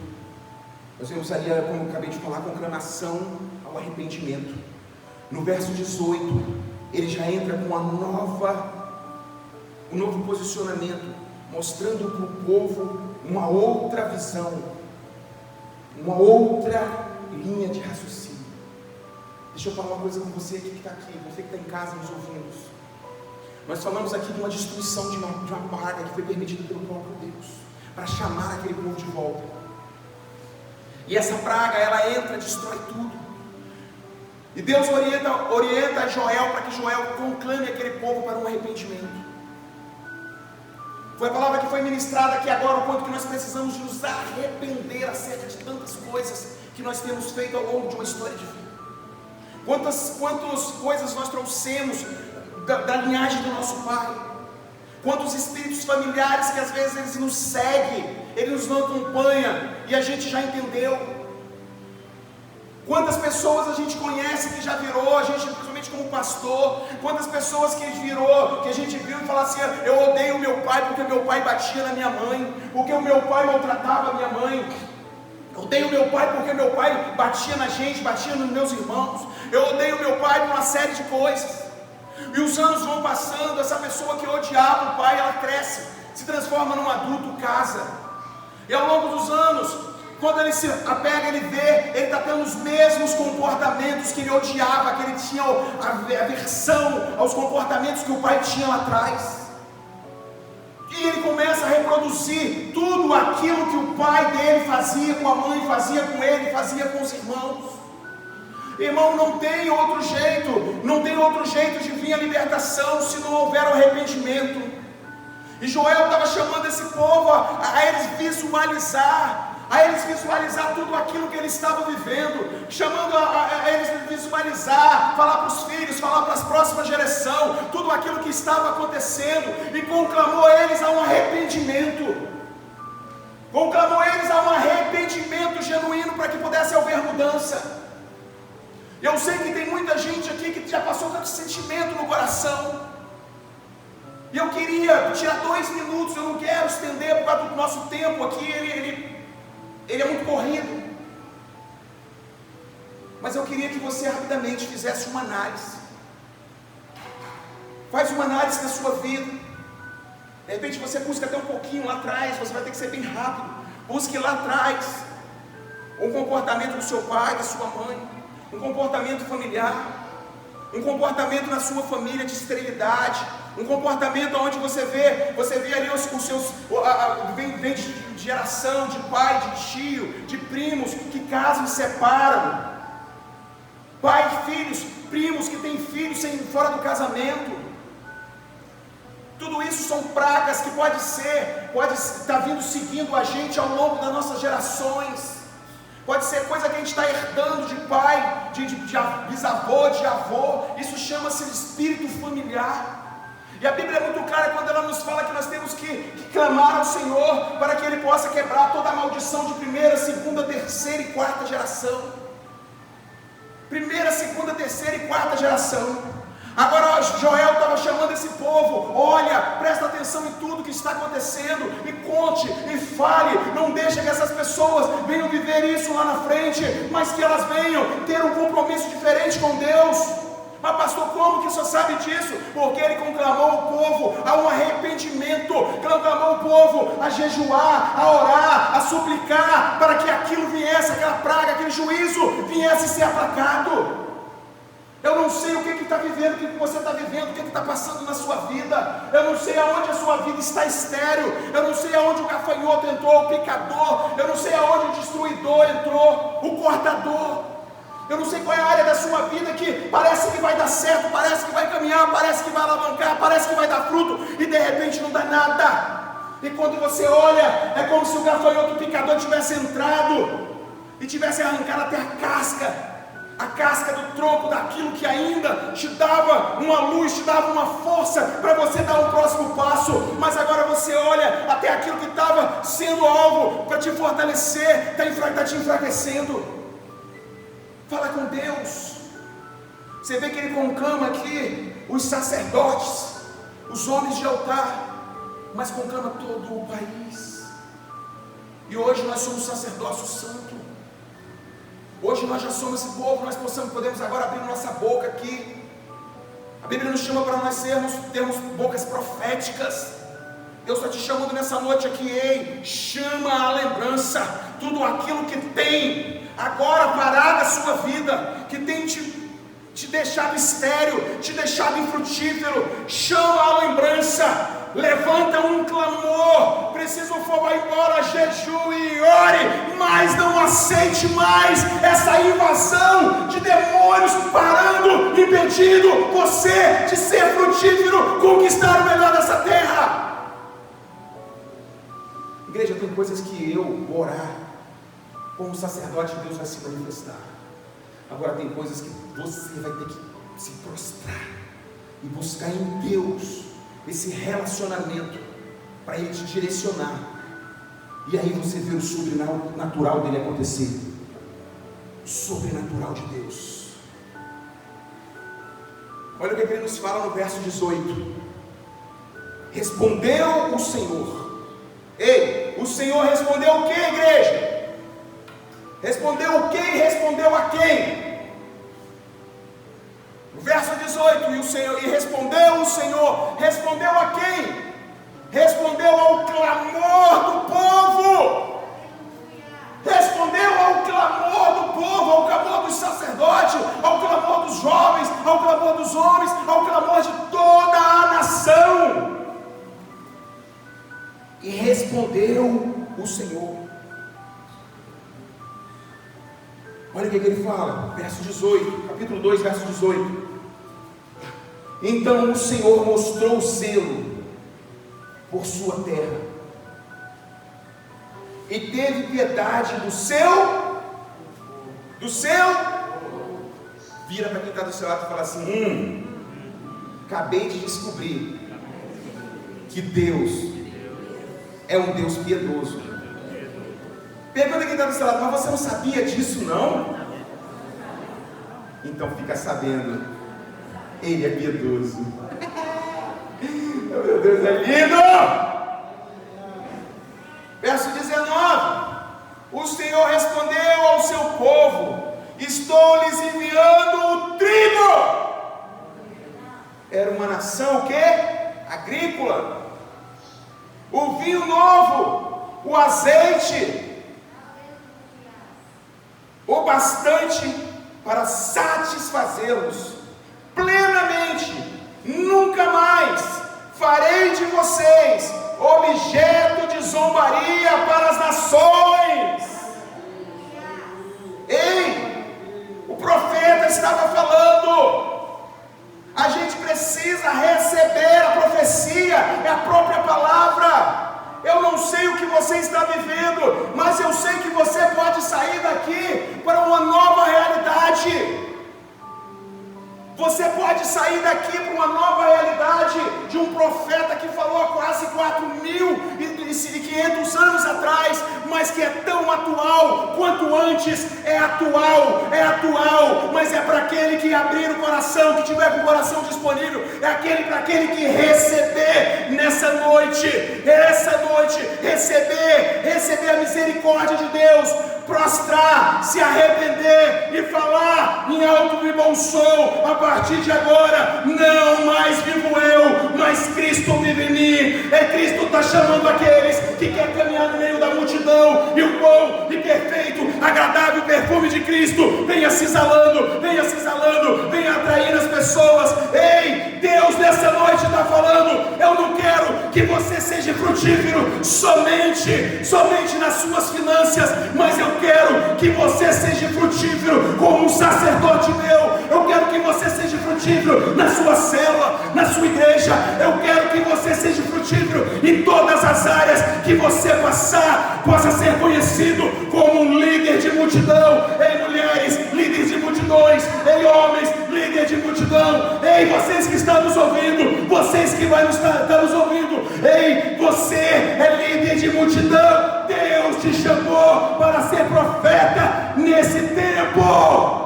nós usaria, como eu acabei de falar, conclamação ao arrependimento. No verso 18, ele já entra com um novo posicionamento, mostrando para o povo uma outra visão, uma outra linha de raciocínio. Deixa eu falar uma coisa com você que está aqui, você que está em casa nos ouvindo. Nós falamos aqui de uma destruição de uma praga que foi permitida pelo próprio Deus, para chamar aquele povo de volta. E essa praga, ela entra, destrói tudo. E Deus orienta Joel para que Joel conclame aquele povo para um arrependimento. Foi a palavra que foi ministrada aqui agora, o quanto que nós precisamos nos arrepender acerca de tantas coisas que nós temos feito ao longo de uma história de vida. Quantas coisas nós trouxemos da linhagem do nosso pai. Quantos espíritos familiares que às vezes eles nos seguem, eles nos acompanham e a gente já entendeu. Quantas pessoas a gente conhece que já virou, a gente, principalmente como pastor, quantas pessoas que a gente viu e fala assim: eu odeio o meu pai porque meu pai batia na minha mãe, porque o meu pai maltratava a minha mãe. Eu odeio meu pai porque meu pai batia na gente, batia nos meus irmãos. Eu odeio meu pai por uma série de coisas. E os anos vão passando, essa pessoa que odiava o pai, ela cresce, se transforma num adulto, casa. E ao longo dos anos, quando ele se apega, ele vê, ele está tendo os mesmos comportamentos que ele odiava, que ele tinha aversão aos comportamentos que o pai tinha lá atrás. E ele começa a reproduzir tudo aquilo que o pai dele fazia com a mãe, fazia com ele, fazia com os irmãos. Irmão, não tem outro jeito de vir a libertação se não houver o arrependimento. E Joel estava chamando esse povo a eles visualizar tudo aquilo que eles estavam vivendo, chamando a eles visualizar, falar para os filhos, falar para as próximas gerações, tudo aquilo que estava acontecendo, e conclamou eles a um arrependimento. Conclamou eles a um arrependimento genuíno para que pudesse haver mudança. Eu sei que tem muita gente aqui que já passou tanto sentimento no coração. E eu queria tirar 2 minutos, eu não quero estender por causa do nosso tempo aqui, ele é muito corrido. Mas eu queria que você rapidamente fizesse uma análise. Faz uma análise da sua vida. De repente você busca até um pouquinho lá atrás, você vai ter que ser bem rápido. Busque lá atrás um comportamento do seu pai, da sua mãe, um comportamento familiar, um comportamento na sua família de esterilidade, um comportamento onde você vê ali os seus, vem de geração, de pai, de tio, de primos, que casam e separam, pai e filhos, primos que têm filhos fora do casamento. Tudo isso são pragas que pode estar vindo seguindo a gente ao longo das nossas gerações. Pode ser coisa que a gente está herdando de pai, de bisavô, de avô. Isso chama-se espírito familiar. E a Bíblia é muito clara quando ela nos fala que nós temos que clamar ao Senhor para que Ele possa quebrar toda a maldição de primeira, segunda, terceira e quarta geração. Primeira, segunda, terceira e quarta geração. Agora Joel estava chamando esse povo: olha, presta atenção em tudo que está acontecendo, e conte, e fale, não deixe que essas pessoas venham viver isso lá na frente, mas que elas venham ter um compromisso diferente com Deus. Mas pastor, como que o senhor sabe disso? Porque ele conclamou o povo a um arrependimento, conclamou o povo a jejuar, a orar, a suplicar, para que aquilo viesse, aquela praga, aquele juízo viesse ser aplacado. Eu não sei o que está vivendo, o que você está vivendo, o que está passando na sua vida. Eu não sei aonde a sua vida está estéril. Eu não sei aonde o gafanhoto entrou, o picador. Eu não sei aonde o destruidor entrou, o cortador. Eu não sei qual é a área da sua vida que parece que vai dar certo, parece que vai caminhar, parece que vai alavancar, parece que vai dar fruto e de repente não dá nada. E quando você olha, é como se o gafanhoto, o picador tivesse entrado e tivesse arrancado até a casca do tronco daquilo que ainda te dava uma luz, te dava uma força para você dar um próximo passo, mas agora você olha até aquilo que estava sendo alvo para te fortalecer, está te enfraquecendo. Fala com Deus. Você vê que ele conclama aqui os sacerdotes, os homens de altar, mas conclama todo o país. E hoje nós somos sacerdócio santo. Hoje nós já somos esse povo, nós podemos agora abrir nossa boca aqui. A Bíblia nos chama para nós termos bocas proféticas. Deus está te chamando nessa noite aqui, ei, chama a lembrança, tudo aquilo que tem agora parado a sua vida, que tem te deixado estéril, te deixado infrutífero, chama a lembrança. Levanta um clamor, preciso for, vai embora, jejue e ore, mas não aceite mais essa invasão de demônios parando, impedindo você de ser frutífero, conquistar o melhor dessa terra. Igreja, tem coisas que eu vou orar, como sacerdote, Deus vai se manifestar. Agora tem coisas que você vai ter que se prostrar e buscar em Deus esse relacionamento para Ele te direcionar, e aí você vê o sobrenatural dele acontecer. O sobrenatural de Deus. Olha o que ele nos fala no verso 18. Respondeu o Senhor. Ei, o Senhor respondeu o que, igreja? Respondeu o que e respondeu a quem? Verso 18, e respondeu o Senhor. Respondeu a quem? Respondeu ao clamor do povo. Respondeu ao clamor do povo, ao clamor dos sacerdotes, ao clamor dos jovens, ao clamor dos homens, ao clamor de toda a nação. E respondeu o Senhor. Olha o que ele fala, verso 18, capítulo 2, verso 18. Então o Senhor mostrou zelo por sua terra, e teve piedade do seu, vira para quem está do seu lado e fala assim, acabei de descobrir que Deus é um Deus piedoso. Pergunta quem está do seu lado, mas você não sabia disso não? Então fica sabendo, Ele é piedoso. Meu Deus, é lindo! Verso 19: o Senhor respondeu ao seu povo: estou-lhes enviando o trigo. Era uma nação o quê? Agrícola. O vinho novo, o azeite, o bastante para satisfazê-los plenamente. Nunca mais farei de vocês objeto de zombaria para as nações. Ei, o profeta estava falando. A gente precisa receber a profecia, é a própria palavra. Eu não sei o que você está vivendo, mas eu sei que você pode sair daqui para uma nova realidade. Você pode sair daqui para uma nova realidade de um profeta que falou há quase 4.500 anos atrás, mas que é tão atual quanto antes. É atual, mas é para aquele que abrir o coração, que tiver com o coração disponível. É para aquele que receber nessa noite, receber a misericórdia de Deus, prostrar, se arrepender e falar em alto e bom som: a partir de agora, não mais vivo eu, mas Cristo vive em mim. Cristo está chamando aqueles que querem Cristo venha se exalando, venha atraindo as pessoas. Ei, Deus nessa noite está falando: eu não quero que você seja frutífero somente nas suas finanças, mas eu quero que você seja frutífero como um sacerdote meu. Eu quero que você seja frutífero na sua célula, na sua igreja. Eu quero que você seja frutífero em todas as áreas que você passar, possa ser conhecido como um líder de multidão. Ei, mulheres, líderes de multidões. Ei, homens, líder de multidão. Ei, vocês que estão nos ouvindo, vocês que vão estar nos ouvindo, ei, você é líder de multidão. Deus te chamou para ser profeta nesse tempo.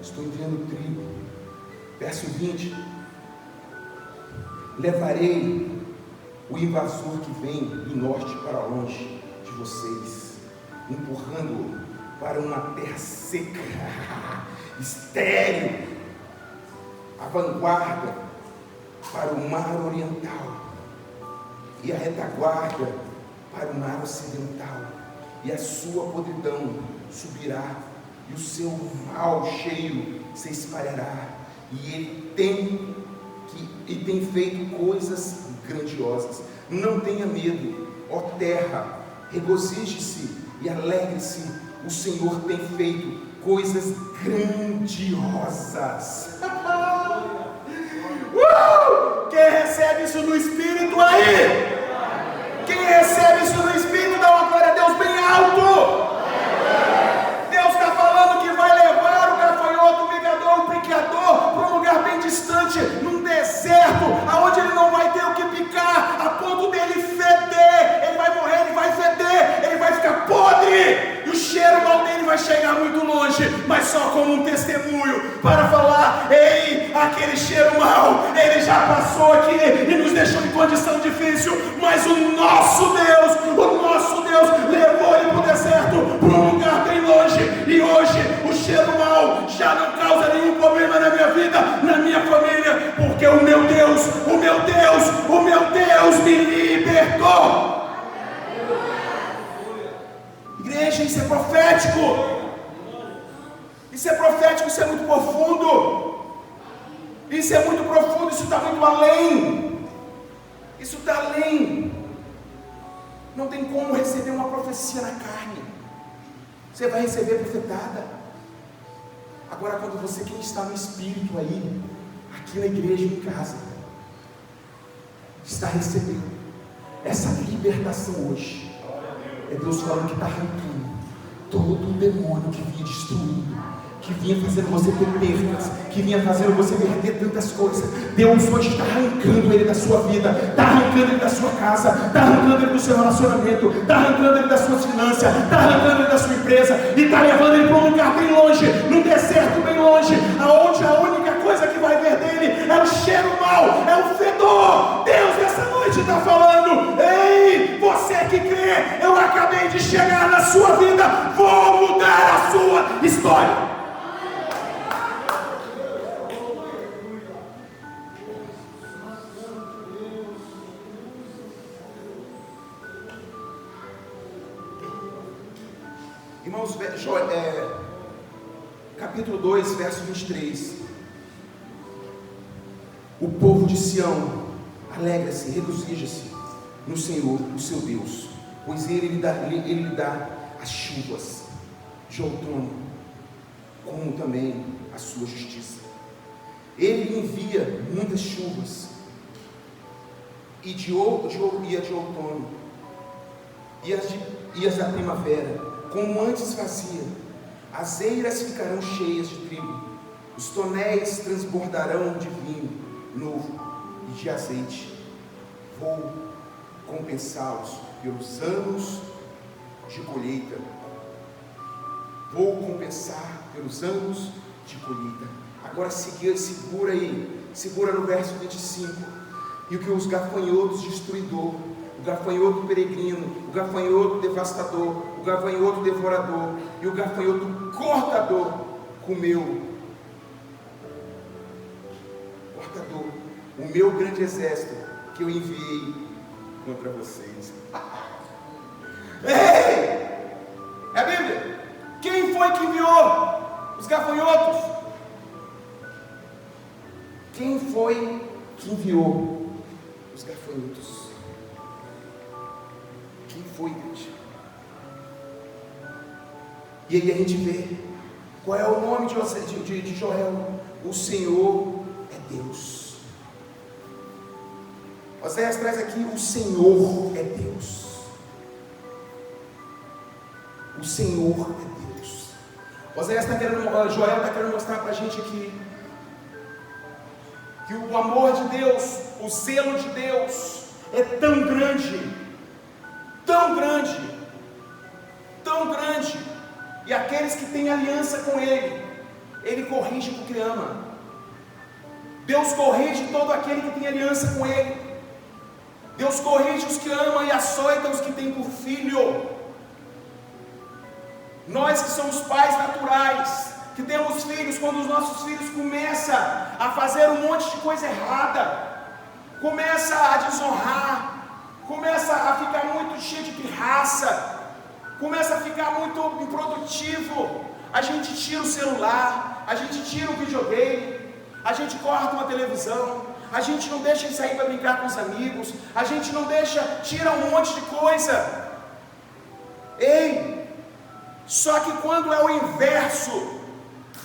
Estou enviando trigo. Verso 20: levarei o invasor que vem do norte para longe de vocês, empurrando-o para uma terra seca, estéril, a vanguarda para o mar oriental e a retaguarda para o mar ocidental, e a sua podridão subirá e o seu mau cheiro se espalhará, e ele tem feito coisas grandiosas. Não tenha medo, ó terra, regozije-se e alegre-se, o Senhor tem feito coisas grandiosas. Quem recebe isso no Espírito aí? Quem recebe isso no Espírito, dá uma glória a Deus bem alto. Deus está falando que vai levar o gafanhoto, o migador, o piqueador para um lugar bem distante, num deserto, aonde ele não vai ter o que picar, a ponto dele feder. Ele vai morrer, ele vai feder, ele vai ficar podre, e o cheiro mal dele vai chegar muito longe, mas só como um testemunho para falar: ei, aquele cheiro mal, ele já passou aqui e nos deixou em condição difícil, mas o nosso Deus levou ele para o deserto, para um lugar bem longe, e hoje o cheiro mal já não causa nenhum problema na minha vida, na minha família, porque o meu Deus me libertou. Igreja, isso é profético. Isso é profético, isso é muito profundo. Isso é muito profundo, isso está muito além. Isso está além. Não tem como receber uma profecia na carne. Você vai receber profetada. Agora, quando você que está no Espírito aí, aqui na igreja, em casa, está recebendo essa libertação hoje. É Deus falando que está arrancando todo o demônio que vinha destruindo, que vinha fazendo você ter perdas, que vinha fazendo você perder tantas coisas. Deus hoje está arrancando ele da sua vida, está arrancando ele da sua casa, está arrancando ele do seu relacionamento, está arrancando ele das suas finanças, está arrancando ele da sua empresa, e está levando ele para um lugar bem longe, num deserto bem longe, aonde a única coisa que vai ver dele é o cheiro mau, é o fedor. Deus nessa noite está falando: ei, você que crê, eu acabei de chegar na sua vida, vou mudar a sua história. Irmãos, capítulo 2, verso 23. O povo de Sião, alegra-se, regozija-se no Senhor, o seu Deus, pois Ele lhe dá as chuvas de outono, como também a sua justiça. Ele lhe envia muitas chuvas, e de outono, e as da primavera, como antes fazia. As eiras ficarão cheias de trigo, os tonéis transbordarão de vinho novo e de azeite. Vou compensá-los pelos anos de colheita. Vou compensar pelos anos de colheita. Agora segura aí, segura no verso 25. E o que os gafanhotos destruidor, o gafanhoto peregrino, o gafanhoto devastador, o gafanhoto devorador e o gafanhoto cortador comeu portador, o meu grande exército que eu enviei contra vocês. Ei! É a Bíblia. Quem foi que enviou os gafanhotos? Quem foi que enviou os gafanhotos? Quem foi, igreja? E aí a gente vê qual é o nome de Joel. O Senhor é Deus. Oséias traz aqui: o Senhor é Deus. O Senhor é Deus. Joel está querendo mostrar para a gente aqui que o amor de Deus, o zelo de Deus é tão grande, tão grande, tão grande, e aqueles que têm aliança com Ele, Ele corrige porque ama. Deus corrige todo aquele que tem aliança com Ele. Deus corrige os que amam e açoita os que têm por filho. Nós que somos pais naturais, que temos filhos, quando os nossos filhos começam a fazer um monte de coisa errada, começa a desonrar, começa a ficar muito cheio de pirraça, começa a ficar muito improdutivo, a gente tira o celular, a gente tira o videogame, a gente corta uma televisão, a gente não deixa ele sair para brincar com os amigos, a gente não deixa, tira um monte de coisa. Ei! Só que quando é o inverso,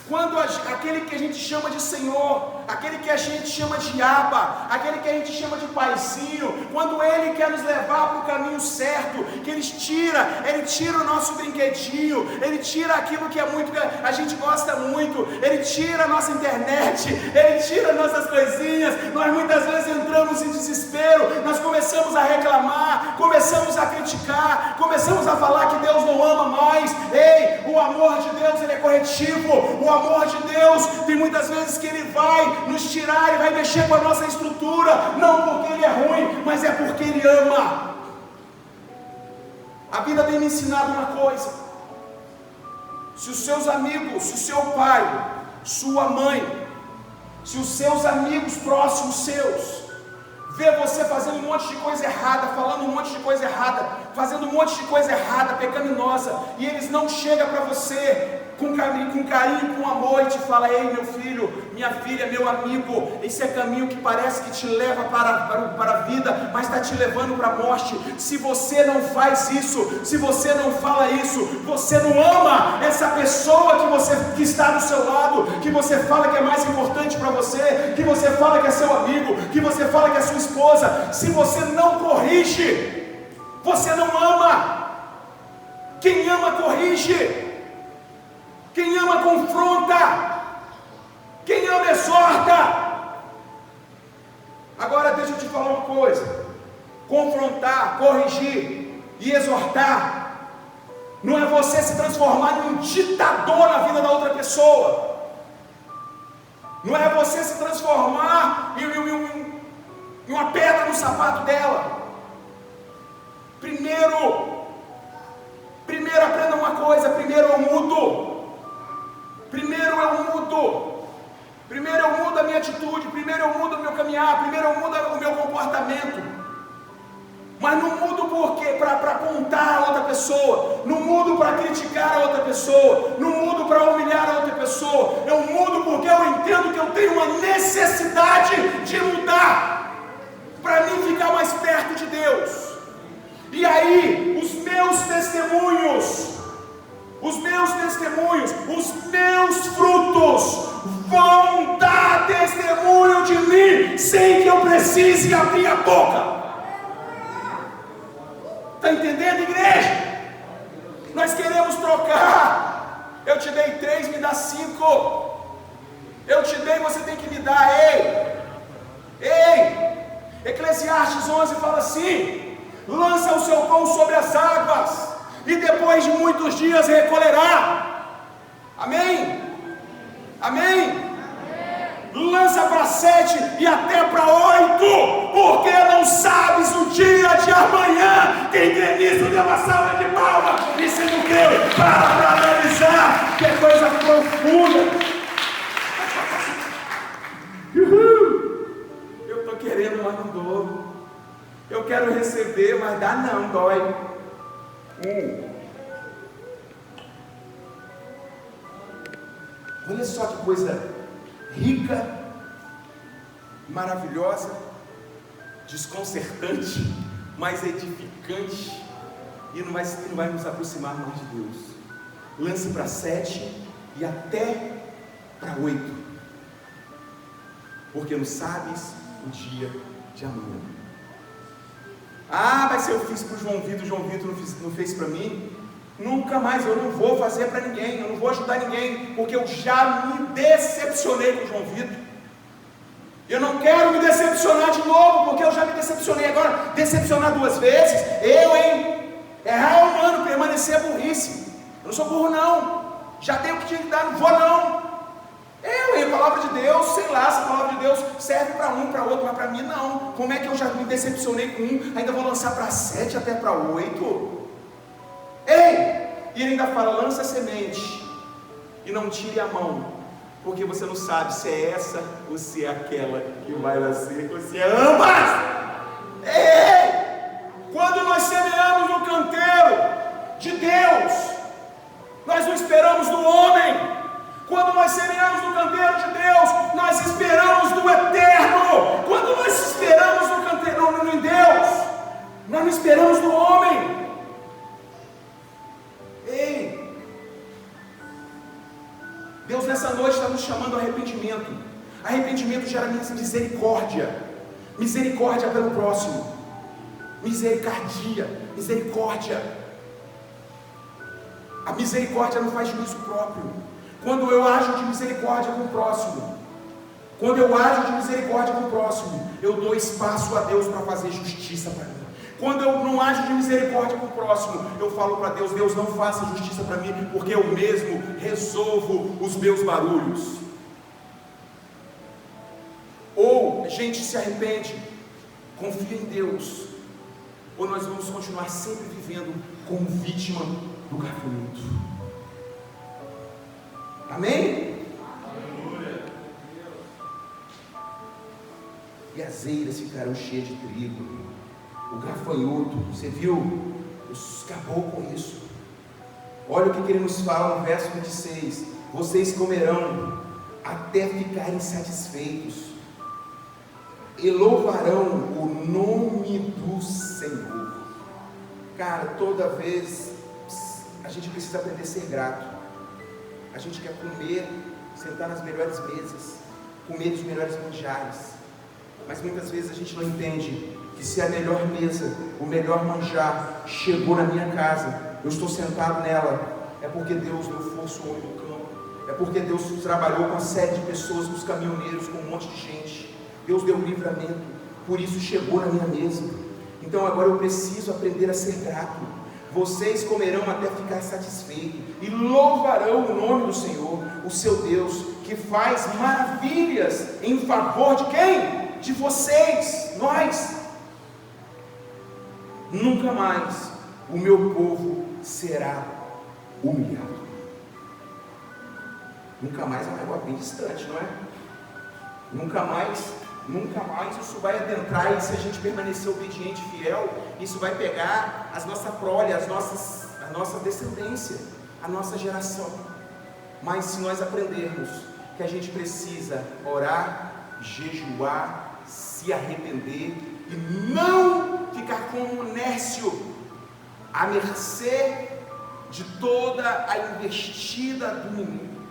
quando aquele que a gente chama de Senhor, aquele que a gente chama de Abba, aquele que a gente chama de Paizinho, quando Ele quer nos levar para o caminho certo, que Ele tira o nosso brinquedinho, Ele tira aquilo que é muito, que a gente gosta muito, Ele tira a nossa internet, Ele tira nossas coisinhas. Nós muitas vezes entramos em desespero, nós começamos a reclamar, começamos a criticar, começamos a falar que Deus não ama mais. Ei, o amor de Deus, ele é corretivo. O amor de Deus, tem muitas vezes que Ele vai nos tirar, Ele vai mexer com a nossa estrutura, não porque Ele é ruim, mas é porque Ele ama. A vida tem me ensinado uma coisa: se os seus amigos, se o seu pai, sua mãe, se os seus amigos próximos seus vê você fazendo um monte de coisa errada, falando um monte de coisa errada, fazendo um monte de coisa errada, pecaminosa, e eles não chegam para você com carinho, com amor, e te fala: ei, meu filho, minha filha, meu amigo, esse é caminho que parece que te leva para a vida, mas está te levando para a morte. Se você não faz isso, se você não fala isso, você não ama essa pessoa que está do seu lado, que você fala que é mais importante para você, que você fala que é seu amigo, que você fala que é sua esposa. Se você não corrige, você não ama. Quem ama corrige. Quem ama confronta, quem ama exorta. Agora deixa eu te falar uma coisa: confrontar, corrigir e exortar não é você se transformar em um ditador na vida da outra pessoa, não é você se transformar em uma pedra no sapato dela. Primeiro aprenda uma coisa: primeiro eu mudo. Primeiro eu mudo a minha atitude, primeiro eu mudo o meu caminhar, primeiro eu mudo o meu comportamento. Mas não mudo porque para apontar a outra pessoa, não mudo para criticar a outra pessoa, não mudo para humilhar a outra pessoa. Eu mudo porque eu entendo que eu tenho uma necessidade de mudar, para mim ficar mais perto de Deus. E aí os meus testemunhos, os meus frutos vão dar testemunho de mim, sem que eu precise abrir a boca. Está entendendo, igreja? Nós queremos trocar. Eu te dei 3, me dá 5. Eu te dei, você tem que me dar. Ei, Eclesiastes 11 fala assim: lança o seu pão sobre as águas, e depois de muitos dias recolherá. Amém? Amém? Lança para 7 e até para 8, porque não sabes o dia de amanhã. Quem crê nisso, dê uma salva de palmas. E se não creu, para analisar, que é coisa águas profundas. Eu estou querendo, mas não dou. Eu quero receber, mas dá não, dói. Olha só que coisa rica, maravilhosa, desconcertante, mas edificante, e não vai nos aproximar mais de Deus. Lance para 7 e até para 8, porque não sabes o dia de amanhã. Ah, mas se eu fiz para o João Vitor não fez para mim, nunca mais, eu não vou fazer para ninguém, eu não vou ajudar ninguém, porque eu já me decepcionei com o João Vitor. Eu não quero me decepcionar de novo, porque eu já me decepcionei. Agora, decepcionar 2 vezes, errar é humano, permanecer é burrice. Eu não sou burro não, já tenho o que tinha que dar, não vou não. A palavra de Deus, sei lá, se a palavra de Deus serve para um, para outro, mas para mim não. Como é que eu já me decepcionei com um, ainda vou lançar para 7 até para 8? E ele ainda fala, lança a semente e não tire a mão, porque você não sabe se é essa ou se é aquela que vai nascer, ou se é ambas. Quando nós semeamos no canteiro de Deus, nós não esperamos do homem. Quando nós semeamos no canteiro de Deus, nós esperamos do eterno. Quando nós esperamos no canteiro, em Deus, nós não esperamos do homem. Deus nessa noite está nos chamando ao arrependimento. Arrependimento gera misericórdia. Misericórdia pelo próximo. Misericórdia. A misericórdia não faz juízo próprio. Quando eu ajo de misericórdia com o próximo, eu dou espaço a Deus para fazer justiça para mim. Quando eu não ajo de misericórdia com o próximo, eu falo para Deus, Deus não faça justiça para mim, porque eu mesmo resolvo os meus barulhos. Ou a gente se arrepende, confia em Deus, ou nós vamos continuar sempre vivendo como vítima do gafanhoto. Amém? Aleluia. E as eiras ficarão cheias de trigo. O gafanhoto, você viu? Acabou com isso. Olha o que ele nos fala no verso 26. Vocês comerão até ficarem satisfeitos e louvarão o nome do Senhor. Cara, toda vez a gente precisa aprender a ser grato. A gente quer comer, sentar nas melhores mesas, comer os melhores manjares, mas muitas vezes a gente não entende que se a melhor mesa, o melhor manjar chegou na minha casa, eu estou sentado nela, é porque Deus deu força ao homem do campo, é porque Deus trabalhou com uma série de pessoas, com os caminhoneiros, com um monte de gente. Deus deu livramento, por isso chegou na minha mesa. Então agora eu preciso aprender a ser grato. Vocês comerão até ficar satisfeitos e louvarão o nome do Senhor, o seu Deus, que faz maravilhas em favor de quem? De vocês, nós. Nunca mais o meu povo será humilhado. Nunca mais é um negócio bem distante, não é? Nunca mais isso vai adentrar, e se a gente permanecer obediente e fiel, isso vai pegar as nossas prole, a nossa descendência, a nossa geração. Mas se nós aprendermos que a gente precisa orar, jejuar, se arrepender e não ficar como um nécio, à mercê de toda a investida do inimigo.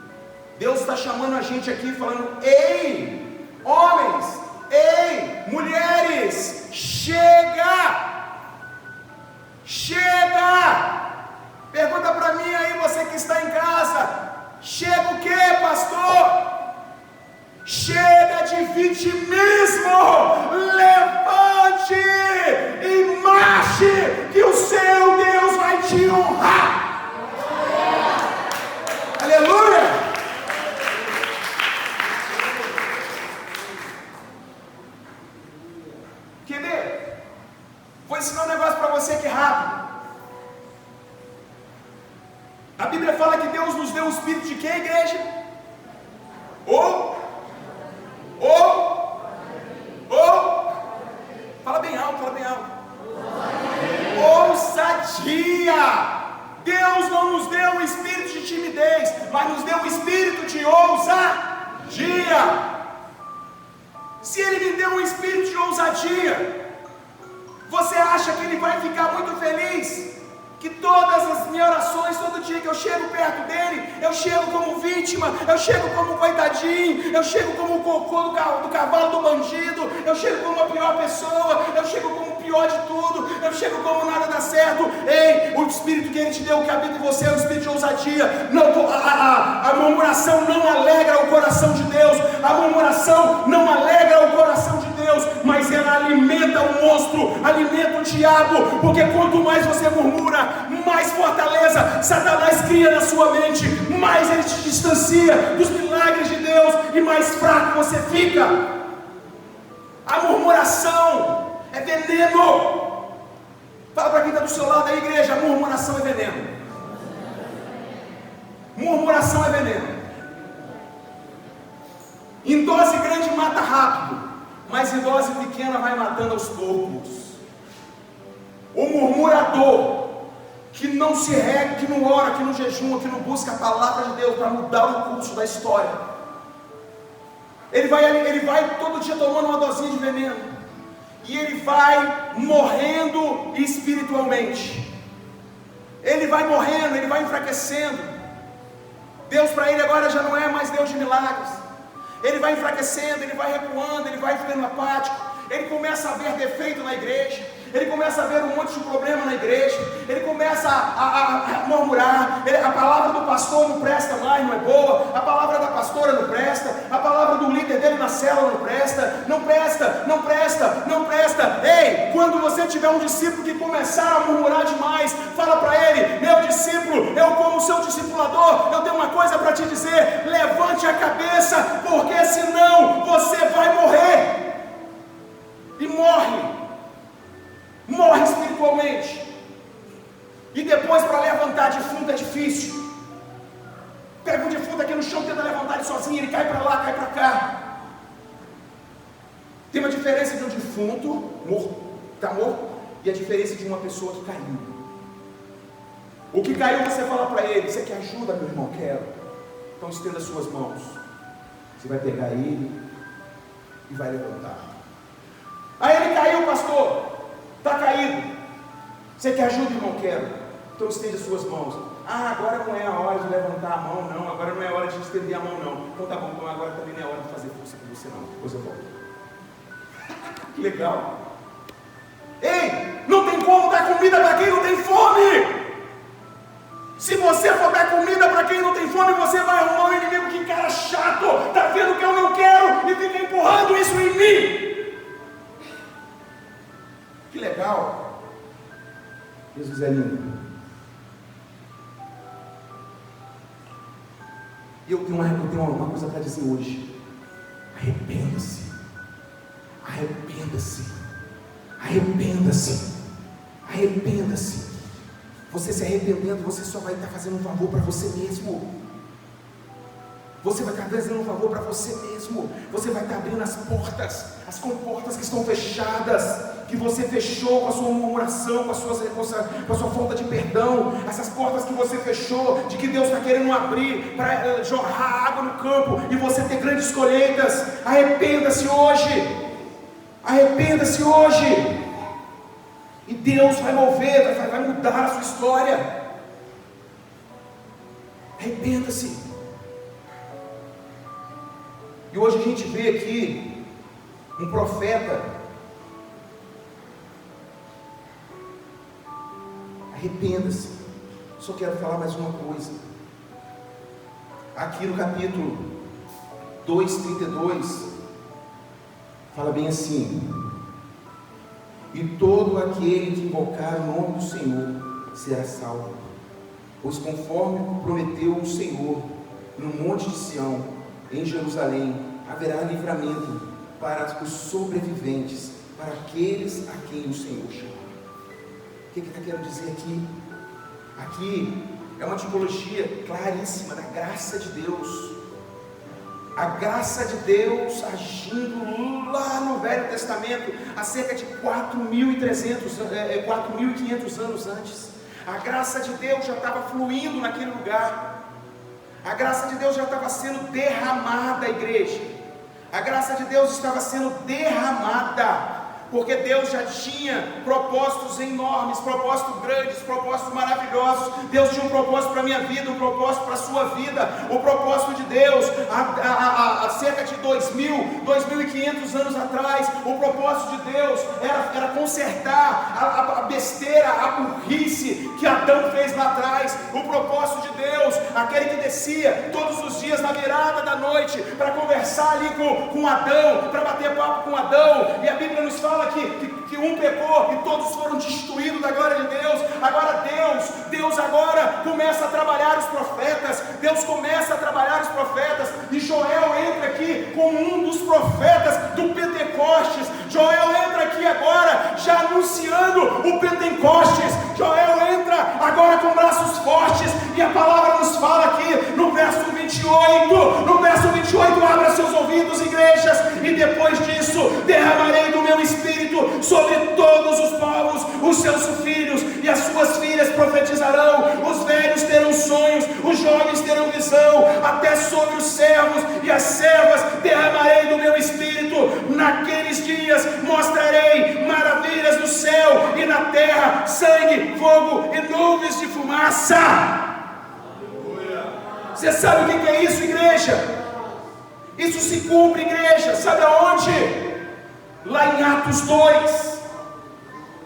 Deus está chamando a gente aqui, falando: ei, homens, ei, mulheres, chega! Pergunta para mim aí, você que está em casa, chega o que, pastor? Chega de vitimismo, levante e marche, que o seu Deus vai te honrar. Aleluia! Vou ensinar um negócio para você aqui rápido. A Bíblia fala que Deus nos deu um espírito de quê, igreja? Fala bem alto, ousadia. Deus não nos deu um espírito de timidez, mas nos deu um espírito de ousadia. Se Ele me deu um espírito de ousadia, você acha que Ele vai ficar muito feliz? Que todas as minhas orações, todo dia que eu chego perto dele, eu chego como vítima, eu chego como coitadinho, eu chego como o cocô do cavalo do bandido, eu chego como a pior pessoa, eu chego como o pior de tudo, eu chego como nada dá certo. Ei, o espírito que Ele te deu, que habita em você, é o espírito de ousadia. Não, a murmuração não alegra o coração de Deus, a murmuração não alegra o coração de Deus, mas ela alimenta o monstro, alimenta o diabo, porque quanto mais você murmura, mais fortaleza Satanás cria na sua mente, mais ele te distancia dos milagres de Deus e mais fraco você fica. A murmuração é veneno. Fala para quem está do seu lado aí, igreja, a murmuração é veneno. Murmuração é veneno. Em dose grande mata rápido, mas em dose pequena vai matando aos poucos. O murmurador que não se rega, que não ora, que não jejuma, que não busca a palavra de Deus para mudar o curso da história, ele vai todo dia tomando uma dosinha de veneno, e ele vai morrendo espiritualmente, ele vai morrendo, ele vai enfraquecendo. Deus para ele agora já não é mais Deus de milagres, ele vai enfraquecendo, ele vai recuando, ele vai ficando apático, ele começa a ver defeito na igreja, ele começa a ver um monte de problema na igreja, ele começa a murmurar, a palavra do pastor não presta mais, não é boa, a palavra da pastora não presta, a palavra do líder dele na célula não presta, não presta. Ei, quando você tiver um discípulo que começar a murmurar demais, fala para ele: meu discípulo, eu como seu discipulador, eu tenho uma coisa para te dizer, levante a cabeça, porque senão você vai morrer. E morre espiritualmente. E depois, para levantar defunto é difícil. Pega um defunto aqui no chão, tenta levantar ele sozinho, ele cai para lá, cai para cá. Tem uma diferença de um defunto está morto, e a diferença de uma pessoa que caiu. O que caiu, você fala para ele: você quer ajuda, meu irmão? Quero. Então estenda as suas mãos. Você vai pegar ele e vai levantar. Aí ele caiu, pastor, está caído. Você quer ajuda, irmão? Quero. Então estende as suas mãos. Agora não é a hora de levantar a mão, não. Agora não é a hora de estender a mão, não. Então tá bom, então agora também não é a hora de fazer força com você, não. Depois eu volto. Que legal. Ei, não tem como dar comida para quem não tem fome. Se você for dar comida para quem não tem fome, você vai arrumar um inimigo. Que cara chato, tá vendo que eu não quero e fica empurrando isso em mim. Que legal. Jesus é lindo. E eu tenho uma coisa para dizer hoje. Arrependa-se. Arrependa-se. Arrependa-se. Arrependa-se. Você se arrependendo, você só vai estar fazendo um favor para você mesmo. Você vai estar fazendo um favor para você mesmo. Você vai estar abrindo as portas, as comportas que estão fechadas, que você fechou com a sua murmuração, com a sua falta de perdão. Essas portas que você fechou, de que Deus está querendo abrir para jorrar água no campo e você ter grandes colheitas. Arrependa-se hoje. Arrependa-se hoje. E Deus vai mover, vai mudar a sua história. Arrependa-se. E hoje a gente vê aqui um profeta. Arrependa-se. Só quero falar mais uma coisa. Aqui no capítulo 2:32 fala bem assim: e todo aquele que invocar o nome do Senhor será salvo, pois conforme prometeu o Senhor, no monte de Sião, em Jerusalém, haverá livramento para os sobreviventes, para aqueles a quem o Senhor chama. O que está querendo dizer aqui? Aqui é uma tipologia claríssima da graça de Deus. A graça de Deus agindo lá no Velho Testamento, há cerca de 4.500 anos antes. A graça de Deus já estava fluindo naquele lugar. A graça de Deus já estava sendo derramada, igreja. A graça de Deus estava sendo derramada, porque Deus já tinha propósitos enormes, propósitos grandes, propósitos maravilhosos. Deus tinha um propósito para a minha vida, um propósito para a sua vida. O propósito de Deus, há cerca de 2.500 anos atrás, o propósito de Deus era consertar a besteira, a burrice que Adão fez lá atrás. O propósito de Deus, aquele que descia todos os dias na virada da noite, para conversar ali com Adão, para bater papo com Adão, e a Bíblia nos fala que um pecou e todos foram destruídos da glória de Deus. Agora Deus agora começa a trabalhar os profetas. Deus começa a trabalhar os profetas, e Joel entra aqui como um dos profetas do Pentecostes. Joel entra aqui agora já anunciando o Pentecostes. Joel entra agora com braços fortes, e a palavra nos fala aqui no verso 28, abra seus ouvidos, igrejas, e depois disso derramarei do meu Espírito sobre todos os povos. Os seus filhos e as suas filhas profetizarão, os velhos terão sonhos, os jovens terão visão, até sobre os servos e as servas derramarei do meu Espírito. Naqueles dias mostrarei maravilhas no céu e na terra, sangue, fogo e nuvens de fumaça. Você sabe o que é isso, igreja? Isso se cumpre, igreja, sabe aonde? Lá em Atos 2.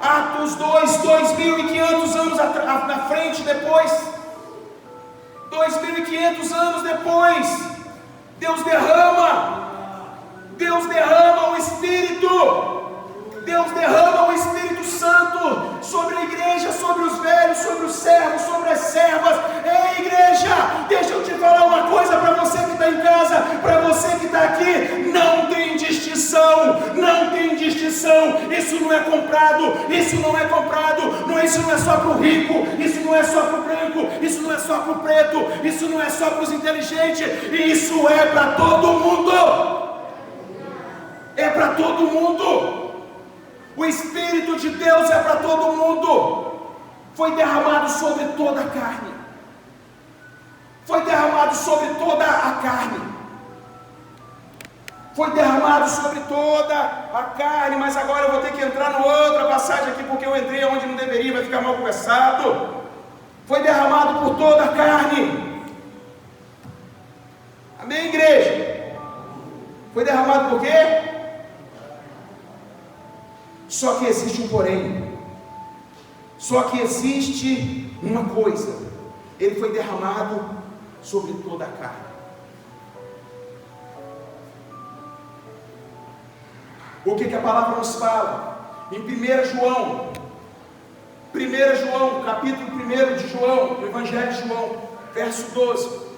Atos 2, 2.500 anos na frente, depois. 2.500 anos depois, Deus derrama o Espírito. Deus derrama o Espírito Santo sobre a igreja, sobre os velhos, sobre os servos, sobre as servas. Ei, igreja, deixa eu te falar uma coisa para você que está em casa, para você que está aqui: não tem distinção, não tem distinção. Isso não é comprado, isso não é só para o rico, isso não é só para o branco, isso não é só para o preto, isso não é só para os inteligentes, isso é para todo mundo. É para todo mundo. O Espírito de Deus é para todo mundo. Foi derramado sobre toda a carne. Foi derramado sobre toda a carne. Foi derramado sobre toda a carne. Mas agora eu vou ter que entrar numa outra passagem aqui, porque eu entrei onde não deveria, vai ficar mal conversado. Foi derramado por toda a carne. Amém, igreja? Foi derramado por quê? Só que existe um porém. Só que existe uma coisa: ele foi derramado sobre toda a carne. O que a palavra nos fala? Em 1 João, capítulo 1 de João, do Evangelho de João, verso 12.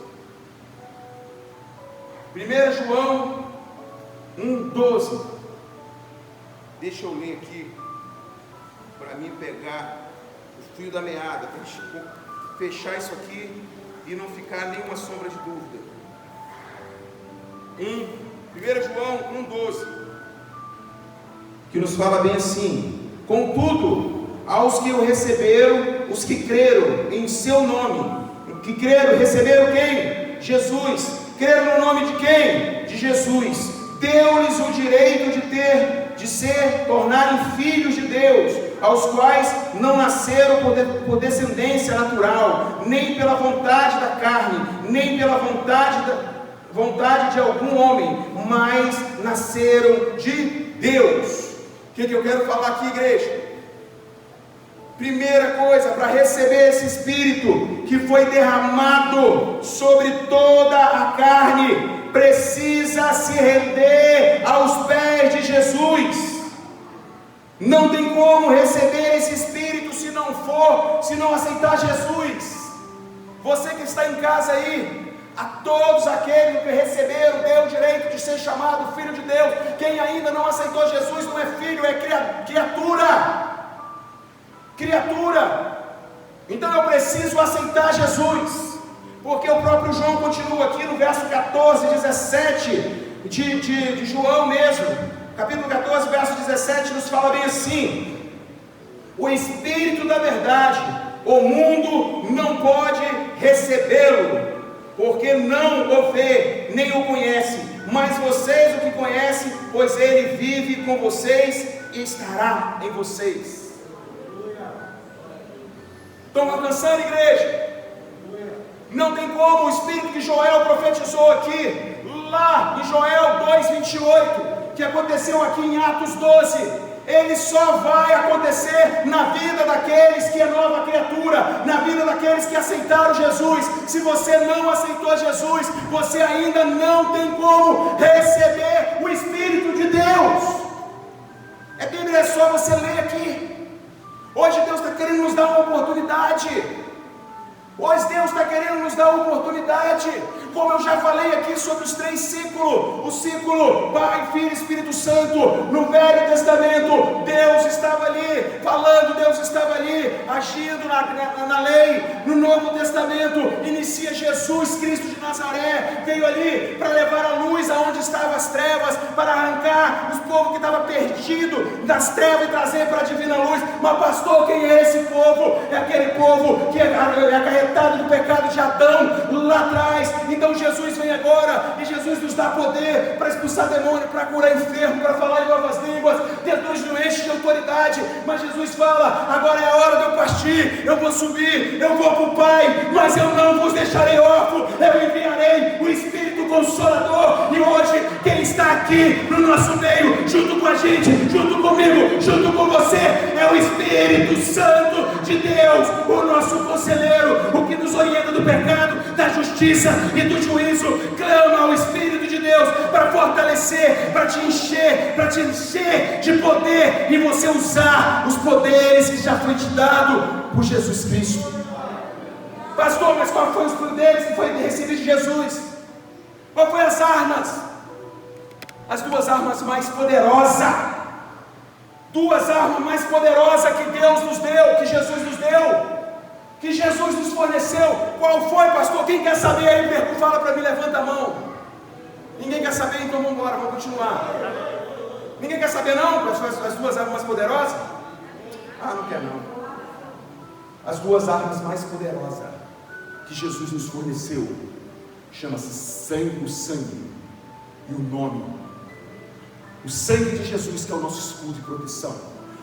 1 João 1:12. Deixa eu ler aqui, para mim pegar o fio da meada, para fechar isso aqui e não ficar nenhuma sombra de dúvida. 1 João 1:12, que nos fala bem assim: contudo, aos que o receberam, os que creram em seu nome, que creram, receberam quem? Jesus. Creram no nome de quem? De Jesus. Deu-lhes o direito de tornarem filhos de Deus, aos quais não nasceram por descendência natural, nem pela vontade da carne, nem pela vontade de algum homem, mas nasceram de Deus. O que eu quero falar aqui, igreja? Primeira coisa, para receber esse Espírito que foi derramado sobre toda a carne, precisa se render aos pés de Jesus. Não tem como receber esse Espírito se não aceitar Jesus. Você que está em casa aí, a todos aqueles que receberam, deu o direito de ser chamado filho de Deus. Quem ainda não aceitou Jesus não é filho, é criatura. Então eu preciso aceitar Jesus, porque o próprio João continua aqui no verso 14, 17 de João mesmo, capítulo 14, verso 17, nos fala bem assim: o Espírito da verdade, o mundo não pode recebê-lo, porque não o vê, nem o conhece, mas vocês o que conhecem, pois ele vive com vocês e estará em vocês. Estão alcançando, igreja? Não tem como. O Espírito que Joel profetizou aqui, lá em Joel 2:28, que aconteceu aqui em Atos 12, ele só vai acontecer na vida daqueles que é nova criatura, na vida daqueles que aceitaram Jesus. Se você não aceitou Jesus, você ainda não tem como receber o Espírito de Deus. A Bíblia é só você ler aqui. Hoje Deus está querendo nos dar uma oportunidade. Hoje Deus está querendo nos dar uma oportunidade. Como eu já falei aqui sobre os 3 ciclos, o ciclo Pai, Filho e Espírito Santo. No Velho Testamento, Deus estava ali falando, Deus estava ali agindo na lei. No Novo Testamento, inicia Jesus Cristo de Nazaré, veio ali para levar a luz aonde estavam as trevas, para arrancar os povos que estavam perdidos das trevas e trazer para a divina luz. Mas pastor, quem é esse povo? É aquele povo que é acarretado do pecado de Adão lá atrás. Então Jesus vem agora e Jesus nos dá poder para expulsar demônio, para curar enfermo, para falar em novas línguas. Jesus nos enche de autoridade, mas Jesus fala: agora é a hora de eu partir, eu vou subir, eu vou para o Pai, mas eu não vos deixarei órfão, eu enviarei o Espírito Consolador. E hoje quem está aqui no nosso meio, junto com a gente, junto comigo, junto com você, é o Espírito Santo de Deus, o nosso conselheiro, o que nos orienta do pecado, da justiça e do juízo. Clama ao Espírito de Deus para fortalecer, para te encher de poder, e você usar os poderes que já foi te dado por Jesus Cristo. Pastor, mas qual foi os poderes que foi recebido de Jesus? Qual foi as armas? As 2 armas mais poderosas. 2 armas mais poderosas que Deus nos deu, que Jesus nos deu, que Jesus nos forneceu. Qual foi, pastor? Quem quer saber aí? Fala para mim, levanta a mão. Ninguém quer saber? Então vamos embora, vamos continuar. Ninguém quer saber não? As 2 armas mais poderosas? Ah, não quer não. As 2 armas mais poderosas que Jesus nos forneceu chama-se o sangue e o nome. O sangue de Jesus, que é o nosso escudo de proteção.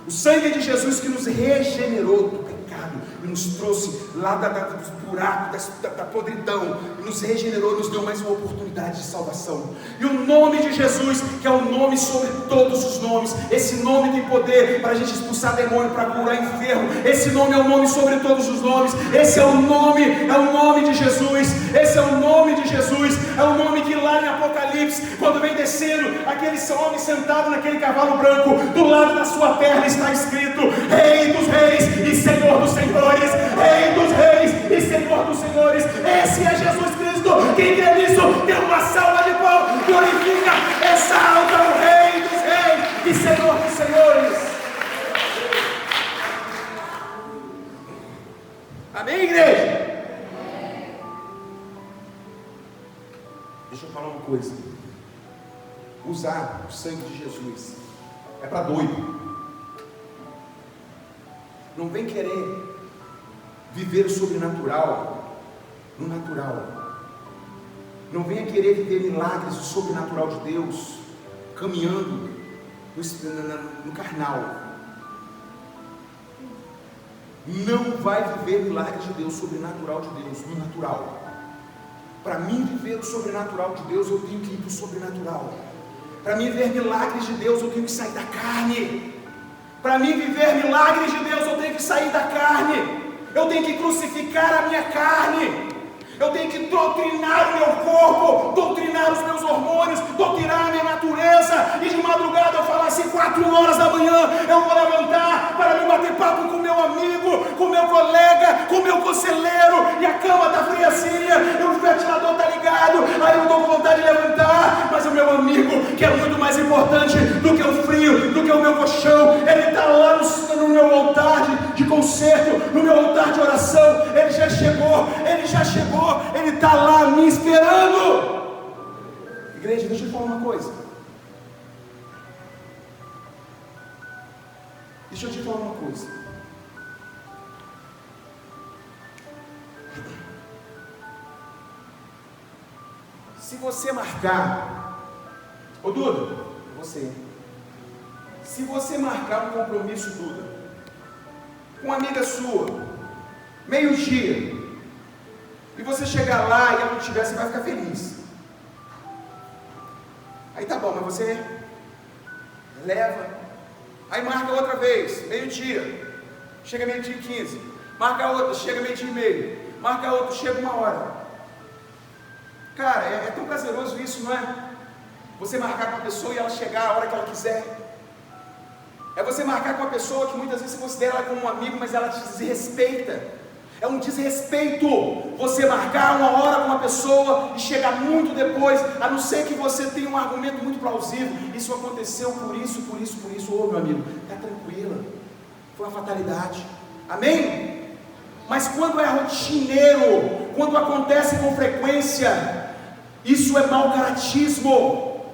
O sangue de Jesus que nos regenerou do pecado e nos trouxe lá dos buracos, da podridão, e nos regenerou, nos deu mais uma oportunidade de salvação. E o nome de Jesus, que é o nome sobre todos os nomes. Esse nome tem poder para a gente expulsar demônio, para curar enfermo. Esse nome é o nome sobre todos os nomes. Esse é o nome de Jesus. Esse é o nome de Jesus. É o nome que lá em Apocalipse, quando vem descendo aquele homem sentado naquele cavalo branco, do lado da sua perna está escrito: Rei dos Reis e Senhor dos Senhores. Rei dos Reis e Senhor dos Senhores. Esse é Jesus Cristo. Quem crê nisso, dê uma salva de palmas, glorifica, exalta o Rei dos Reis e Senhor dos Senhores. Amém, igreja? Deixa eu falar uma coisa. Usar o sangue de Jesus é para doido. Não vem querer viver o sobrenatural no natural. Não venha querer viver milagres do sobrenatural de Deus caminhando no carnal. Não vai viver milagres de Deus, sobrenatural de Deus, no natural. Para mim viver o sobrenatural de Deus, eu tenho que ir para o sobrenatural. Para mim ver milagres de Deus, eu tenho que sair da carne. Para mim viver milagres de Deus, eu tenho que sair da carne. Eu tenho que crucificar a minha carne. Eu tenho que doutrinar o meu corpo, doutrinar os meus hormônios, doutrinar a minha natureza. E de madrugada eu falo assim, 4 horas da manhã, eu vou levantar para me bater papo com o meu amigo, com o meu colega, com o meu conselheiro. E a cama está friazinha, o ventilador está ligado, aí eu estou com vontade de levantar. Mas o meu amigo, que é muito mais importante do que o frio, do que o meu colchão, ele está lá no meu altar de conserto, no meu altar de oração. Ele já chegou, Ele está lá me esperando. Igreja, deixa eu te falar uma coisa. Se você marcar, ô Duda, você, se você marcar um compromisso, Duda, com uma amiga sua, meio-dia, e você chegar lá e ela não tiver, você vai ficar feliz. Aí tá bom, mas você leva, aí marca outra vez, meio-dia, chega meio-dia e 15, marca outra, chega meio-dia e meio, marca outra, chega 1h. Cara, é tão prazeroso isso, não é? Você marcar com a pessoa e ela chegar a hora que ela quiser. É você marcar com uma pessoa que muitas vezes você considera ela como um amigo, mas ela te desrespeita. É um desrespeito você marcar uma hora com uma pessoa e chegar muito depois, a não ser que você tenha um argumento muito plausível. Isso aconteceu por isso. Ô meu amigo, está tranquila, foi uma fatalidade. Amém? Mas quando é rotineiro, quando acontece com frequência, isso é mau caratismo.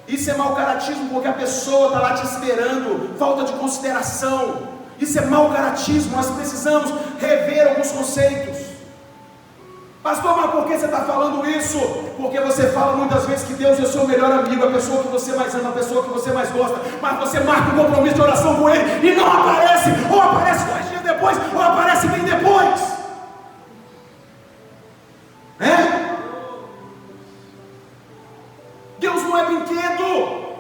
Isso é mau caratismo porque a pessoa está lá te esperando, falta de consideração. Isso é mau caratismo. Nós precisamos rever alguns conceitos. Pastor, mas por que você está falando isso? Porque você fala muitas vezes que Deus é o seu melhor amigo, a pessoa que você mais ama, a pessoa que você mais gosta, mas você marca um compromisso de oração com Ele e não aparece, ou aparece 2 dias depois, ou aparece bem depois. Deus não é brinquedo.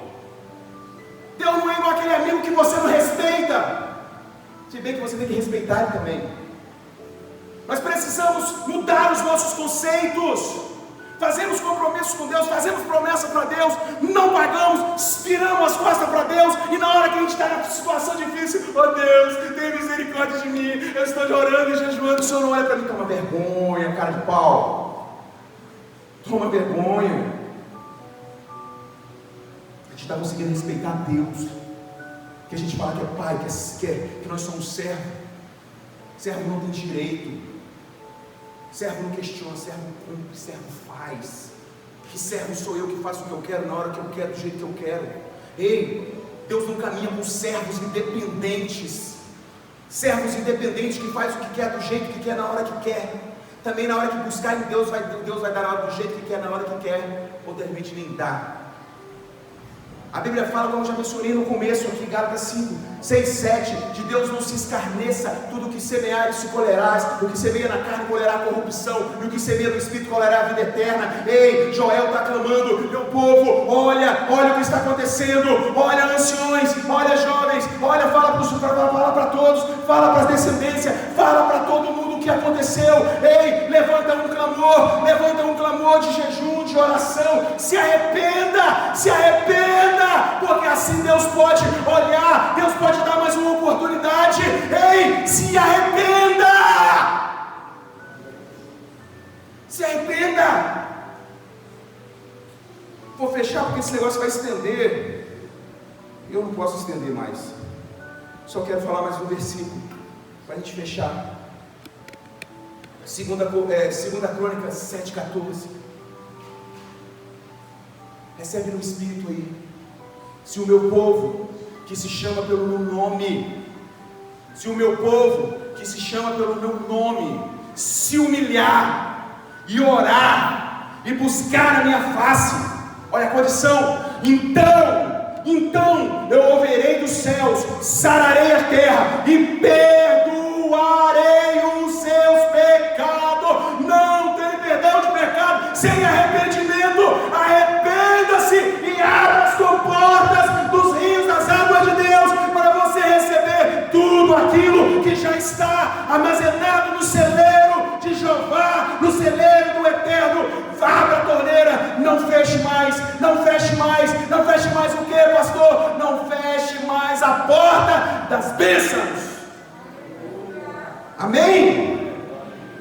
Deus não é igual aquele amigo que você não respeita. Se bem que você tem que respeitar ele também. Nós precisamos mudar os nossos conceitos. Fazemos compromissos com Deus, fazemos promessa para Deus, não pagamos, viramos as costas para Deus, e na hora que a gente está na situação difícil, oh Deus, tenha misericórdia de mim, eu estou orando e jejuando, o Senhor não olha para mim. Toma vergonha, cara de pau. Toma vergonha. A gente está conseguindo respeitar Deus, que a gente fala que é pai, que nós somos servo. Servo não tem direito, servo não questiona, servo cumpre, servo faz. Que servo sou eu que faço o que eu quero, na hora que eu quero, do jeito que eu quero. Ei, Deus não caminha com servos independentes. Servos independentes que faz o que quer, do jeito que quer, na hora que quer. Também na hora que buscar em Deus, Deus vai dar na hora do jeito que quer, na hora que quer, ou de repente nem dá. A Bíblia fala, como eu já mencionei no começo aqui, Gálatas 5, 6, 7, de Deus não se escarneça, tudo o que semeares se colherás, o que semeia na carne colherá a corrupção, e o que semeia no Espírito colherá a vida eterna. Ei, Joel está clamando, meu povo, olha o que está acontecendo, olha anciões, olha jovens, olha, fala para todos, fala para as descendências, fala para todo mundo o que aconteceu. Ei, levanta um clamor de jejum, de oração, se arrependa, porque assim Deus pode olhar, Deus pode dar mais uma oportunidade. Ei, se arrependa, vou fechar porque esse negócio vai estender, eu não posso estender mais, só quero falar mais um versículo para a gente fechar. Segunda Crônicas 7,14. Recebe no Espírito aí. Se o meu povo, que se chama pelo meu nome, se humilhar e orar e buscar a minha face, olha a condição, então eu ouvirei dos céus, sararei a terra e perdoarei os seus pecados. Não tem perdão de pecado sem arrependimento. Arrependa-se e abra as comportas dos rios das águas de Deus para você receber tudo aquilo que já está armazenado no celeiro de Jeová, no celeiro do Eterno. Abra a torneira, não feche mais o que, pastor? Não feche mais a porta das bênçãos. Amém?